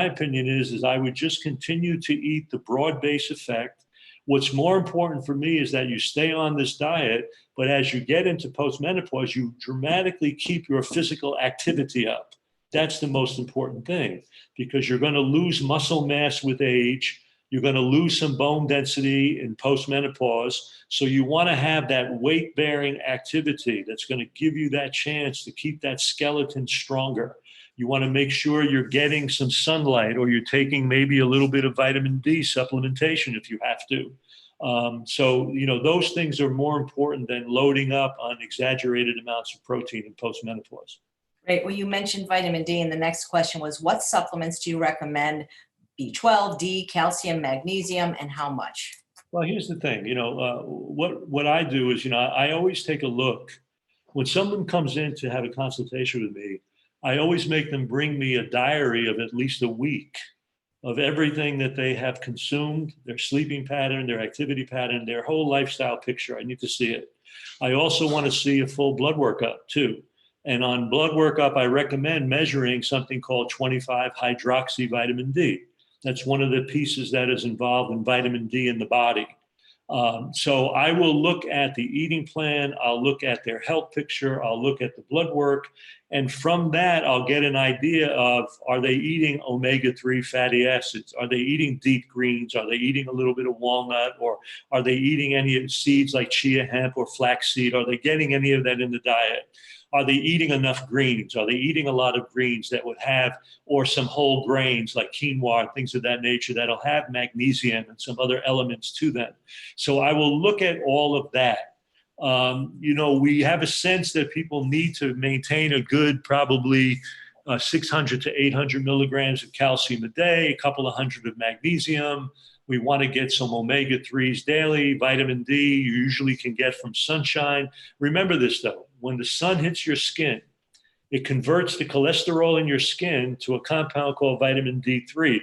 opinion is I would just continue to eat the broad base effect. What's more important for me is that you stay on this diet, but as you get into postmenopause, you dramatically keep your physical activity up. That's the most important thing, because you're going to lose muscle mass with age. You're going to lose some bone density in postmenopause. So you want to have that weight-bearing activity that's going to give you that chance to keep that skeleton stronger. You want to make sure you're getting some sunlight, or you're taking maybe a little bit of vitamin D supplementation if you have to. So those things are more important than loading up on exaggerated amounts of protein in postmenopause. Great. Well, you mentioned vitamin D, and the next question was, what supplements do you recommend? B12, D, calcium, magnesium, and how much? Well, here's the thing. What I do is, I always take a look. When someone comes in to have a consultation with me, I always make them bring me a diary of at least a week of everything that they have consumed, their sleeping pattern, their activity pattern, their whole lifestyle picture. I need to see it. I also want to see a full blood workup too. And on blood workup, I recommend measuring something called 25-hydroxy vitamin D. That's one of the pieces that is involved in vitamin D in the body. So I will look at the eating plan, I'll look at their health picture, I'll look at the blood work, and from that I'll get an idea of, are they eating omega-3 fatty acids? Are they eating deep greens? Are they eating a little bit of walnut? Or are they eating any of the seeds like chia hemp or flaxseed? Are they getting any of that in the diet? Are they eating enough greens? Are they eating a lot of greens that would have, or some whole grains like quinoa, things of that nature that'll have magnesium and some other elements to them? So I will look at all of that. We have a sense that people need to maintain a good, probably 600 to 800 milligrams of calcium a day, a couple of hundred of magnesium. We want to get some omega-3s daily. Vitamin D you usually can get from sunshine. Remember this though, when the sun hits your skin, it converts the cholesterol in your skin to a compound called vitamin D3.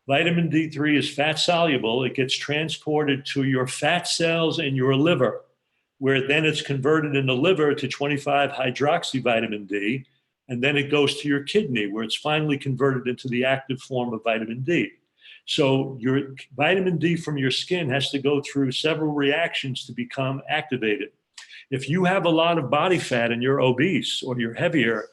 Vitamin D3 is fat soluble. It gets transported to your fat cells in your liver, where then it's converted in the liver to 25-hydroxy vitamin D, and then it goes to your kidney, where it's finally converted into the active form of vitamin D. So your vitamin D from your skin has to go through several reactions to become activated. If you have a lot of body fat and you're obese or you're heavier,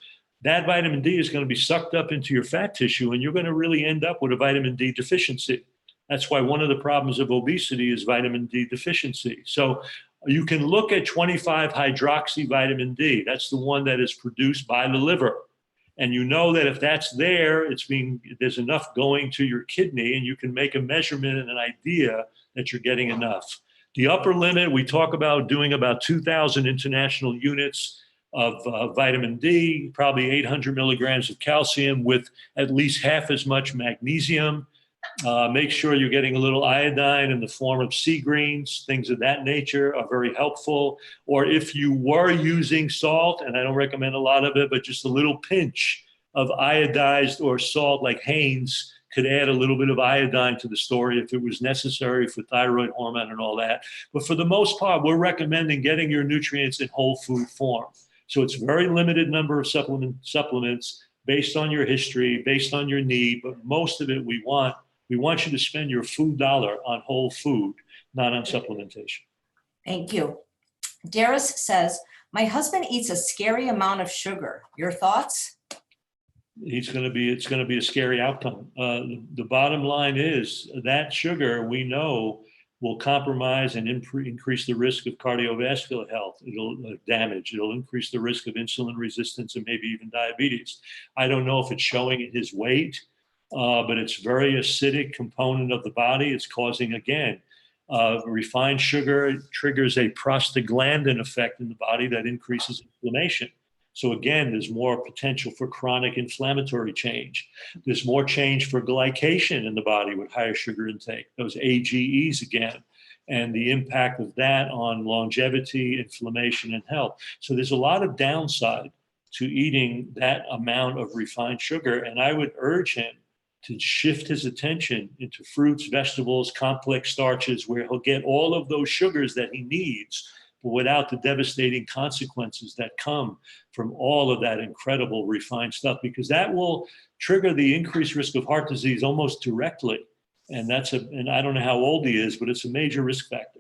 that vitamin D is going to be sucked up into your fat tissue, and you're going to really end up with a vitamin D deficiency. That's why one of the problems of obesity is vitamin D deficiency. So you can look at 25-hydroxy vitamin D. That's the one that is produced by the liver. And you know that if that's there, there's enough going to your kidney, and you can make a measurement and an idea that you're getting enough. The upper limit, we talk about doing about 2,000 international units of vitamin D, probably 800 milligrams of calcium with at least half as much magnesium. Make sure you're getting a little iodine in the form of sea greens, things of that nature are very helpful. Or if you were using salt, and I don't recommend a lot of it, but just a little pinch of iodized or salt like Heinz could add a little bit of iodine to the story if it was necessary for thyroid hormone and all that. But for the most part, we're recommending getting your nutrients in whole food form. So it's a very limited number of supplements based on your history, based on your need, but most of it we want We want you to spend your food dollar on whole food, not on supplementation. Thank you. Darius says, my husband eats a scary amount of sugar. Your thoughts? It's going to be a scary outcome. The bottom line is that sugar, we know, will compromise and increase the risk of cardiovascular health. It'll damage. It'll increase the risk of insulin resistance and maybe even diabetes. I don't know if it's showing in his weight, but it's very acidic component of the body. It's causing, again, refined sugar triggers a prostaglandin effect in the body that increases inflammation. So again, there's more potential for chronic inflammatory change. There's more change for glycation in the body with higher sugar intake, those AGEs again, and the impact of that on longevity, inflammation, and health. So there's a lot of downside to eating that amount of refined sugar. And I would urge him to shift his attention into fruits, vegetables, complex starches, where he'll get all of those sugars that he needs, but without the devastating consequences that come from all of that incredible refined stuff, because that will trigger the increased risk of heart disease almost directly. And and I don't know how old he is, but it's a major risk factor.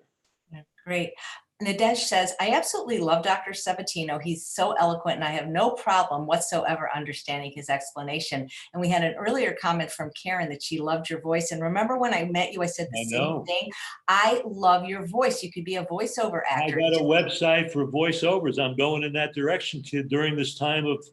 Great. Nadesh says, I absolutely love Dr. Sabatino. He's so eloquent and I have no problem whatsoever understanding his explanation. And we had an earlier comment from Karen that she loved your voice. And remember when I met you, I said the same thing. I love your voice. You could be a voiceover actor. I got a website for voiceovers. I'm going in that direction, kid, during this time of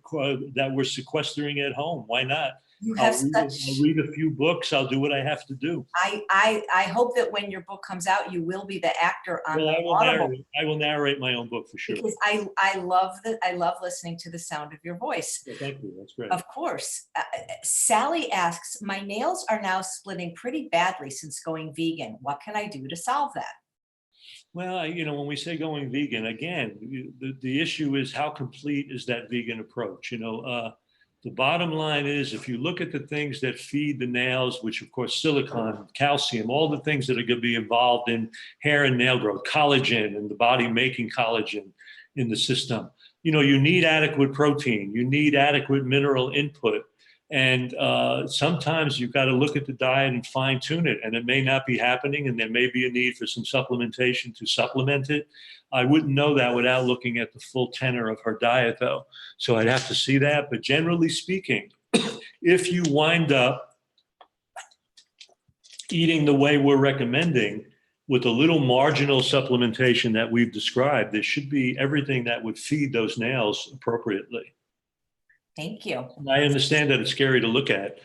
that we're sequestering at home. Why not? I'll read a few books. I'll do what I have to do. I hope that when your book comes out, you will be the actor on the Audible. I will narrate my own book for sure. Because I love listening to the sound of your voice. Yeah, thank you. That's great. Of course. Sally asks, my nails are now splitting pretty badly since going vegan. What can I do to solve that? Well, when we say going vegan, again, the issue is how complete is that vegan approach? The bottom line is, if you look at the things that feed the nails, which of course silicon, calcium, all the things that are going to be involved in hair and nail growth, collagen and the body making collagen in the system, you need adequate protein, you need adequate mineral input. And sometimes you've got to look at the diet and fine tune it, and it may not be happening, and there may be a need for some supplementation to supplement it. I wouldn't know that without looking at the full tenor of her diet, though. So I'd have to see that. But generally speaking, if you wind up eating the way we're recommending, with a little marginal supplementation that we've described, there should be everything that would feed those nails appropriately. Thank you. I understand that it's scary to look at,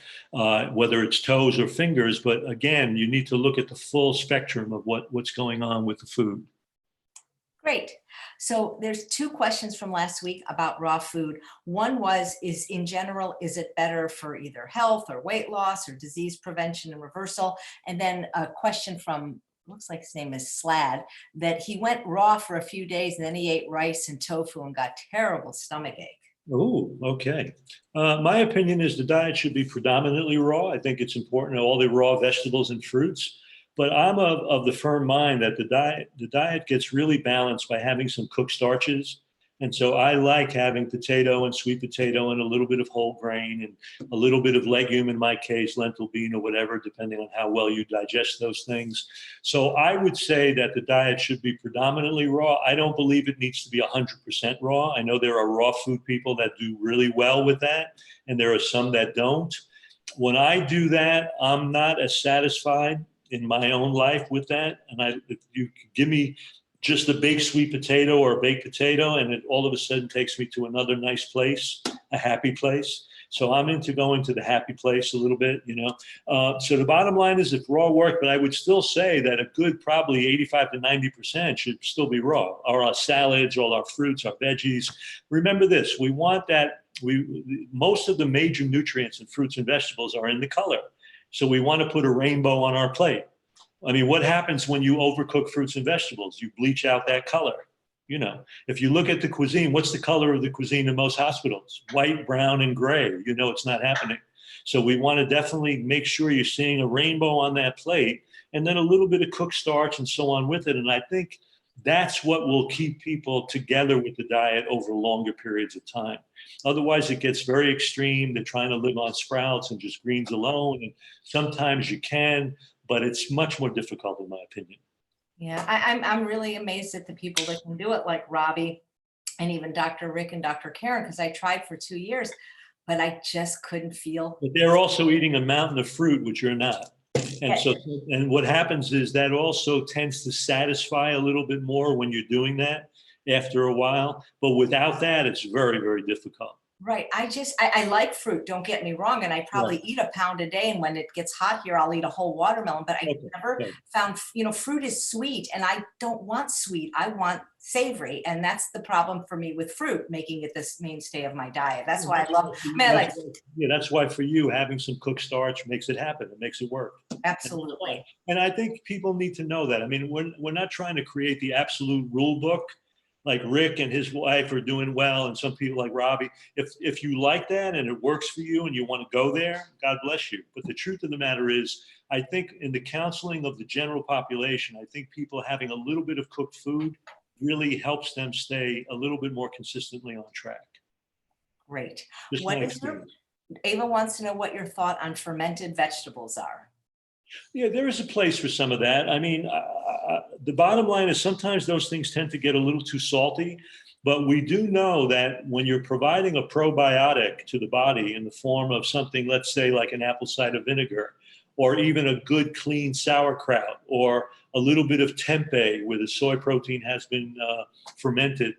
whether it's toes or fingers, but again, you need to look at the full spectrum of what's going on with the food. Great. So there's two questions from last week about raw food. One was, in general, is it better for either health or weight loss or disease prevention and reversal? And then a question from, looks like his name is Slad, that he went raw for a few days and then he ate rice and tofu and got terrible stomachache. Oh, okay. My opinion is the diet should be predominantly raw. I think it's important, all the raw vegetables and fruits. But I'm of the firm mind that the diet gets really balanced by having some cooked starches. And so I like having potato and sweet potato and a little bit of whole grain and a little bit of legume, in my case, lentil bean or whatever, depending on how well you digest those things. So I would say that the diet should be predominantly raw. I don't believe it needs to be 100% raw. I know there are raw food people that do really well with that, and there are some that don't. When I do that, I'm not as satisfied in my own life with that. And if you give me just a baked sweet potato or a baked potato, and it all of a sudden takes me to another nice place, a happy place. So I'm into going to the happy place a little bit, So the bottom line is, if raw work, but I would still say that a good probably 85 to 90% should still be raw. Our salads, all our fruits, our veggies. Remember this, we want that, most of the major nutrients in fruits and vegetables are in the color. So we want to put a rainbow on our plate. I mean, what happens when you overcook fruits and vegetables? You bleach out that color. If you look at the cuisine, what's the color of the cuisine in most hospitals? White, brown, and gray. It's not happening. So we want to definitely make sure you're seeing a rainbow on that plate, and then a little bit of cooked starch and so on with it. And I think That's what will keep people together with the diet over longer periods of time. Otherwise, it gets very extreme. They're trying to live on sprouts and just greens alone. And sometimes you can, but it's much more difficult, in my opinion. Yeah, I'm really amazed at the people that can do it, like Robbie and even Dr. Rick and Dr. Karen, because I tried for 2 years, but I just couldn't feel. But they're also eating a mountain of fruit, which you're not. And so, and what happens is that also tends to satisfy a little bit more when you're doing that after a while. But without that, it's very, very difficult. Right. I like fruit, don't get me wrong. And I probably eat a pound a day. And when it gets hot here, I'll eat a whole watermelon. But I never found, fruit is sweet and I don't want sweet. I want savory. And that's the problem for me with fruit, making it this mainstay of my diet. That's why I love, that's why for you, having some cooked starch makes it happen. It makes it work. Absolutely. And I think people need to know that. I mean, we're not trying to create the absolute rule book. Like Rick and his wife are doing well, and some people like Robbie. If you like that and it works for you and you want to go there, God bless you. But the truth of the matter is, I think in the counseling of the general population, I think people having a little bit of cooked food really helps them stay a little bit more consistently on track. Great. Just Ava wants to know what your thought on fermented vegetables are. Yeah, there is a place for some of that. I mean, the bottom line is sometimes those things tend to get a little too salty, but we do know that when you're providing a probiotic to the body in the form of something, let's say like an apple cider vinegar, or even a good clean sauerkraut, or a little bit of tempeh where the soy protein has been fermented,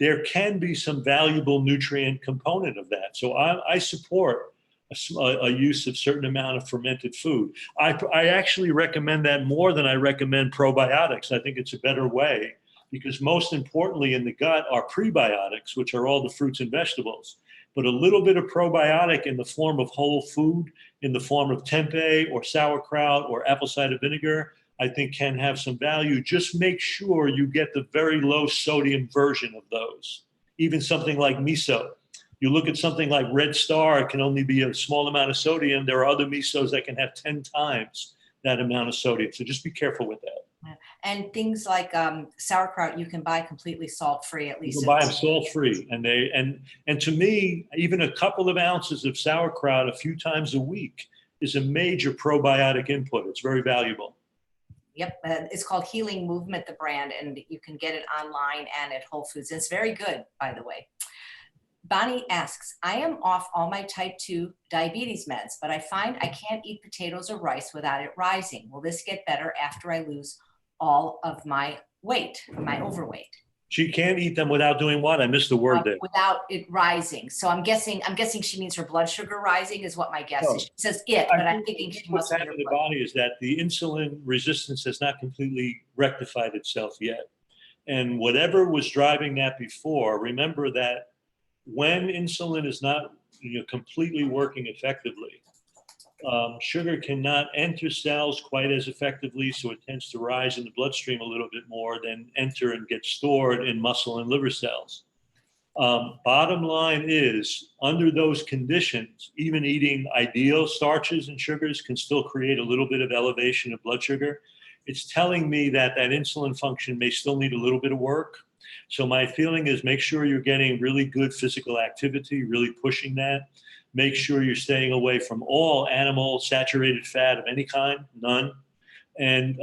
there can be some valuable nutrient component of that. So I support a use of certain amount of fermented food. I actually recommend that more than I recommend probiotics. I think it's a better way because most importantly in the gut are prebiotics, which are all the fruits and vegetables. But a little bit of probiotic in the form of whole food, in the form of tempeh or sauerkraut or apple cider vinegar, I think can have some value. Just make sure you get the very low sodium version of those. Even something like miso. You look at something like Red Star, it can only be a small amount of sodium. There are other misos that can have 10 times that amount of sodium. So just be careful with that. And things like sauerkraut, you can buy completely salt-free, at least. You can buy them salt-free. And to me, even a couple of ounces of sauerkraut a few times a week is a major probiotic input. It's very valuable. Yep, it's called Healing Movement, the brand, and you can get it online and at Whole Foods. And it's very good, by the way. Bonnie asks, I am off all my type 2 diabetes meds, but I find I can't eat potatoes or rice without it rising. Will this get better after I lose all of my weight, my overweight? She can't eat them without doing what? I missed the word there. Without it rising. So I'm guessing she means her blood sugar rising is what my guess is. She says it, but I'm thinking she must be. What's happened in the body is that the insulin resistance has not completely rectified itself yet. And whatever was driving that before, remember that when insulin is not completely working effectively, sugar cannot enter cells quite as effectively, so it tends to rise in the bloodstream a little bit more than enter and get stored in muscle and liver cells. Bottom line is, under those conditions, even eating ideal starches and sugars can still create a little bit of elevation of blood sugar. It's telling me that insulin function may still need a little bit of work. So my feeling is make sure you're getting really good physical activity, really pushing that. Make sure you're staying away from all animal saturated fat of any kind, none. And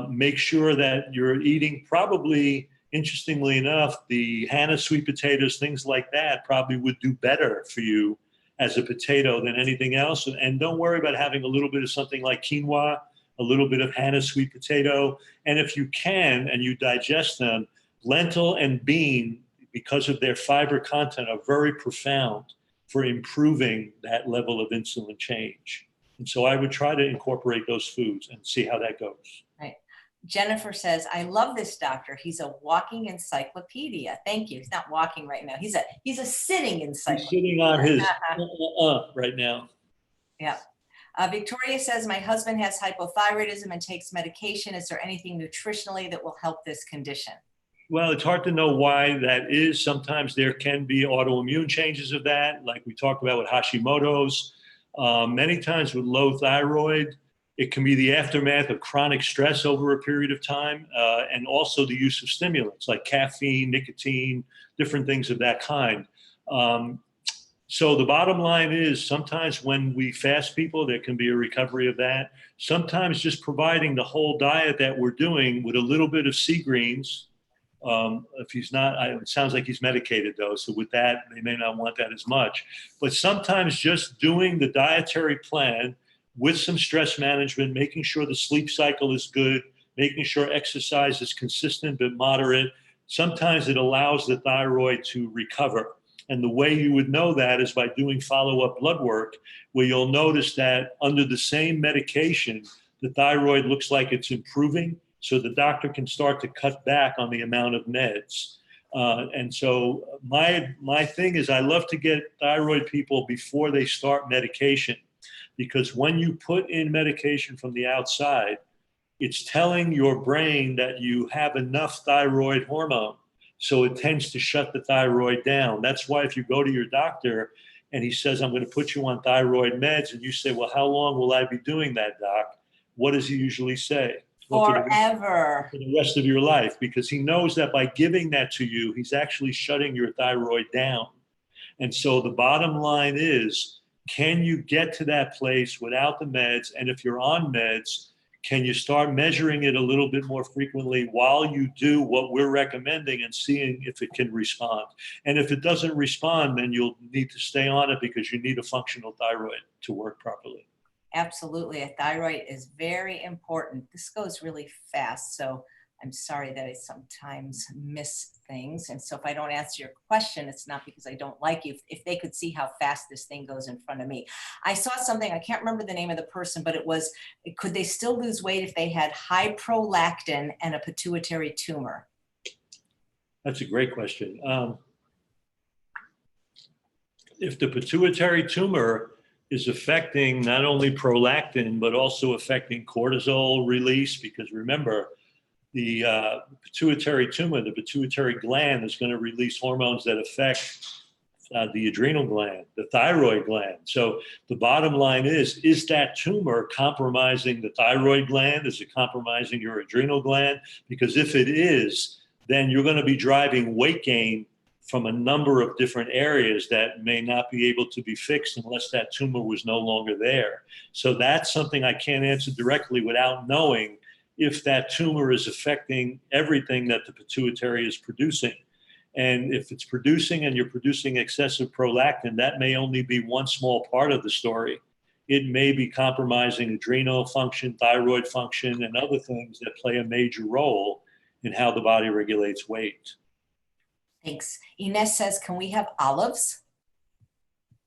make sure that you're eating probably, interestingly enough, the Hannah sweet potatoes, things like that probably would do better for you as a potato than anything else. And don't worry about having a little bit of something like quinoa, a little bit of Hannah sweet potato. And if you can, and you digest them, lentil and bean, because of their fiber content, are very profound for improving that level of insulin change. And so I would try to incorporate those foods and see how that goes. Right. Jennifer says, I love this doctor. He's a walking encyclopedia. Thank you. He's not walking right now. He's a sitting encyclopedia. He's sitting on his right now. Yeah. Victoria says, my husband has hypothyroidism and takes medication. Is there anything nutritionally that will help this condition? Well, it's hard to know why that is. Sometimes there can be autoimmune changes of that, like we talked about with Hashimoto's. Many times with low thyroid, It can be the aftermath of chronic stress over a period of time, and also the use of stimulants like caffeine, nicotine, different things of that kind. So the bottom line is sometimes when we fast people, there can be a recovery of that. Sometimes just providing the whole diet that we're doing with a little bit of sea greens. If he's not, it sounds like he's medicated though. So with that, they may not want that as much. But sometimes just doing the dietary plan with some stress management, making sure the sleep cycle is good, making sure exercise is consistent but moderate. Sometimes it allows the thyroid to recover. And the way you would know that is by doing follow-up blood work, where you'll notice that under the same medication, the thyroid looks like it's improving. So the doctor can start to cut back on the amount of meds. And so my thing is I love to get thyroid people before they start medication, because when you put in medication from the outside, it's telling your brain that you have enough thyroid hormone. So it tends to shut the thyroid down. That's why if you go to your doctor and he says, I'm going to put you on thyroid meds, and you say, well, how long will I be doing that, doc? What does he usually say? Forever. For the rest of your life, because he knows that by giving that to you, he's actually shutting your thyroid down. And so the bottom line is, can you get to that place without the meds? And if you're on meds, can you start measuring it a little bit more frequently while you do what we're recommending and seeing if it can respond? And if it doesn't respond, then you'll need to stay on it because you need a functional thyroid to work properly. Absolutely. A thyroid is very important. This goes really fast, so I'm sorry that I sometimes miss things. And so if I don't answer your question, it's not because I don't like you. If they could see how fast this thing goes in front of me. I saw something, I can't remember the name of the person, but it was, could they still lose weight if they had high prolactin and a pituitary tumor? That's a great question. If the pituitary tumor is affecting not only prolactin, but also affecting cortisol release, because remember, the pituitary tumor, the pituitary gland, is going to release hormones that affect the adrenal gland, the thyroid gland. So the bottom line is that tumor compromising the thyroid gland? Is it compromising your adrenal gland? Because if it is, then you're going to be driving weight gain from a number of different areas that may not be able to be fixed unless that tumor was no longer there. So that's something I can't answer directly without knowing if that tumor is affecting everything that the pituitary is producing. And if it's producing and you're producing excessive prolactin, that may only be one small part of the story. It may be compromising adrenal function, thyroid function, and other things that play a major role in how the body regulates weight. Thanks. Ines says, can we have olives?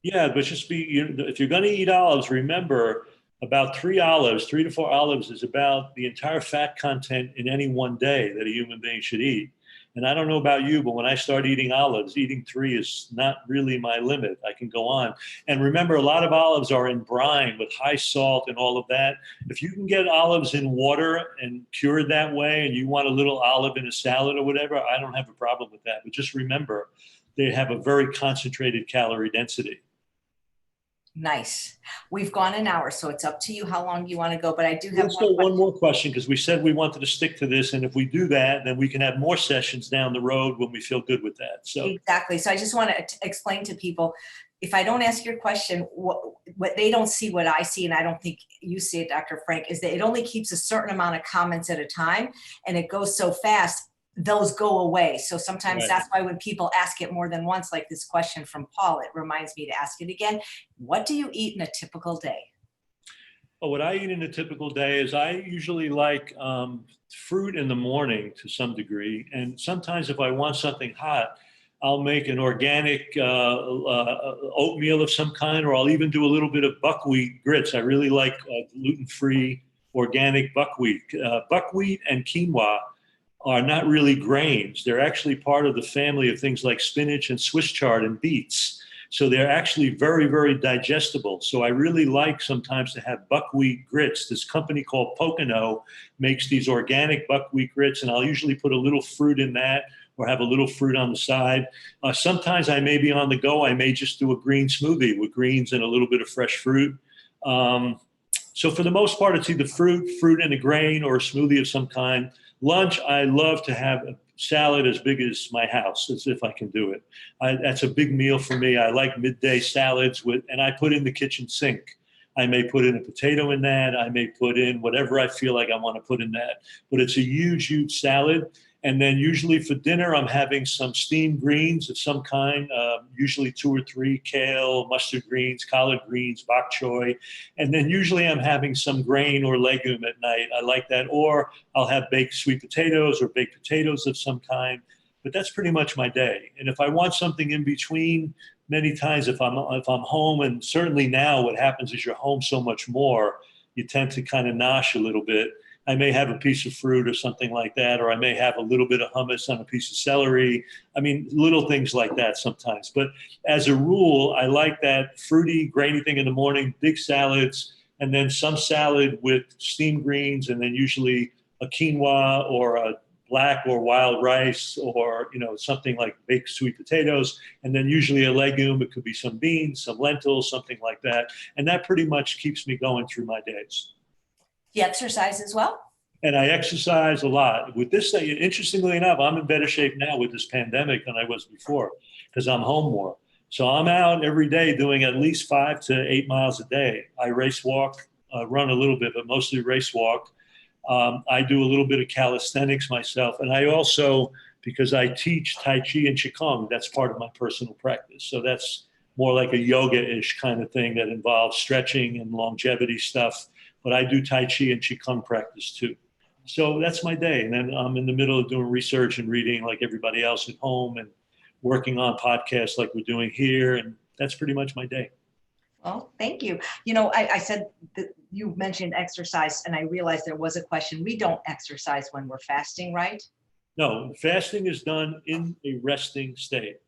Yeah, but just if you're going to eat olives, remember about 3 to 4 olives is about the entire fat content in any one day that a human being should eat. And I don't know about you, but when I start eating olives, eating 3 is not really my limit. I can go on. And remember, a lot of olives are in brine with high salt and all of that. If you can get olives in water and cured that way, and you want a little olive in a salad or whatever, I don't have a problem with that. But just remember, they have a very concentrated calorie density. Nice. We've gone an hour, so it's up to you how long you want to go. But I do have one more question, because we said we wanted to stick to this. And if we do that, then we can have more sessions down the road when we feel good with that. So exactly. So I just want to explain to people, if I don't ask your question, what they don't see what I see, and I don't think you see it, Dr. Frank, is that it only keeps a certain amount of comments at a time, and it goes so fast, those go away. So sometimes right. That's why when people ask it more than once, like this question from Paul, it reminds me to ask it again. What do you eat in a typical day? Well, what I eat in a typical day is I usually like fruit in the morning to some degree. And sometimes if I want something hot, I'll make an organic oatmeal of some kind, or I'll even do a little bit of buckwheat grits. I really like gluten-free organic buckwheat. Buckwheat and quinoa are not really grains. They're actually part of the family of things like spinach and Swiss chard and beets. So they're actually very, very digestible. So I really like sometimes to have buckwheat grits. This company called Pocono makes these organic buckwheat grits, and I'll usually put a little fruit in that or have a little fruit on the side. Sometimes I may be on the go. I may just do a green smoothie with greens and a little bit of fresh fruit. So for the most part, it's either fruit and a grain, or a smoothie of some kind. Lunch, I love to have a salad as big as my house, as if I can do it. That's a big meal for me. I like midday salads and I put in the kitchen sink. I may put in a potato in that. I may put in whatever I feel like I want to put in that. But it's a huge, huge salad. And then usually for dinner, I'm having some steamed greens of some kind, usually 2 or 3, kale, mustard greens, collard greens, bok choy. And then usually I'm having some grain or legume at night. I like that. Or I'll have baked sweet potatoes or baked potatoes of some kind. But that's pretty much my day. And if I want something in between, many times if I'm home, and certainly now what happens is you're home so much more, you tend to kind of nosh a little bit. I may have a piece of fruit or something like that, or I may have a little bit of hummus on a piece of celery. I mean, little things like that sometimes. But as a rule, I like that fruity, grainy thing in the morning, big salads, and then some salad with steamed greens, and then usually a quinoa or a black or wild rice, or something like baked sweet potatoes, and then usually a legume. It could be some beans, some lentils, something like that. And that pretty much keeps me going through my days. Do you exercise as well? And I exercise a lot. With this thing, interestingly enough, I'm in better shape now with this pandemic than I was before, because I'm home more. So I'm out every day doing at least 5 to 8 miles a day. I race walk, run a little bit, but mostly race walk. I do a little bit of calisthenics myself. And I also, because I teach Tai Chi and Qigong, that's part of my personal practice. So that's more like a yoga-ish kind of thing that involves stretching and longevity stuff. But I do Tai Chi and Qigong practice too. So that's my day. And then I'm in the middle of doing research and reading like everybody else at home, and working on podcasts like we're doing here. And that's pretty much my day. Well, thank you. I said that you mentioned exercise, and I realized there was a question. We don't exercise when we're fasting, right? No, fasting is done in a resting state.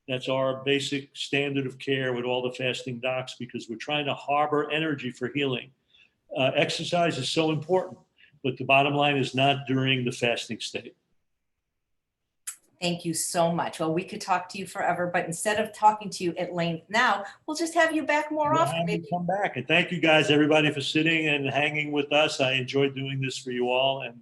That's our basic standard of care with all the fasting docs, because we're trying to harbor energy for healing. Exercise is so important, but the bottom line is not during the fasting state. Thank you so much. Well, we could talk to you forever, but instead of talking to you at length now, we'll just have you back more often. Maybe come back. And thank you guys, everybody, for sitting and hanging with us. I enjoyed doing this for you all. And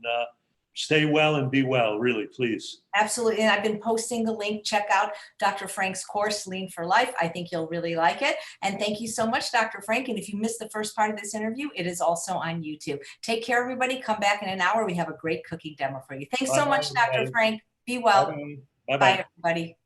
stay well and be well, really, please. Absolutely. And I've been posting the link. Check out Dr. Frank's course, Lean for Life. I think you'll really like it. And thank you so much, Dr. Frank. And if you missed the first part of this interview, it is also on YouTube. Take care, everybody. Come back in an hour. We have a great cooking demo for you. Thanks so much, Dr. Frank. Be well. Bye-bye. Bye, everybody.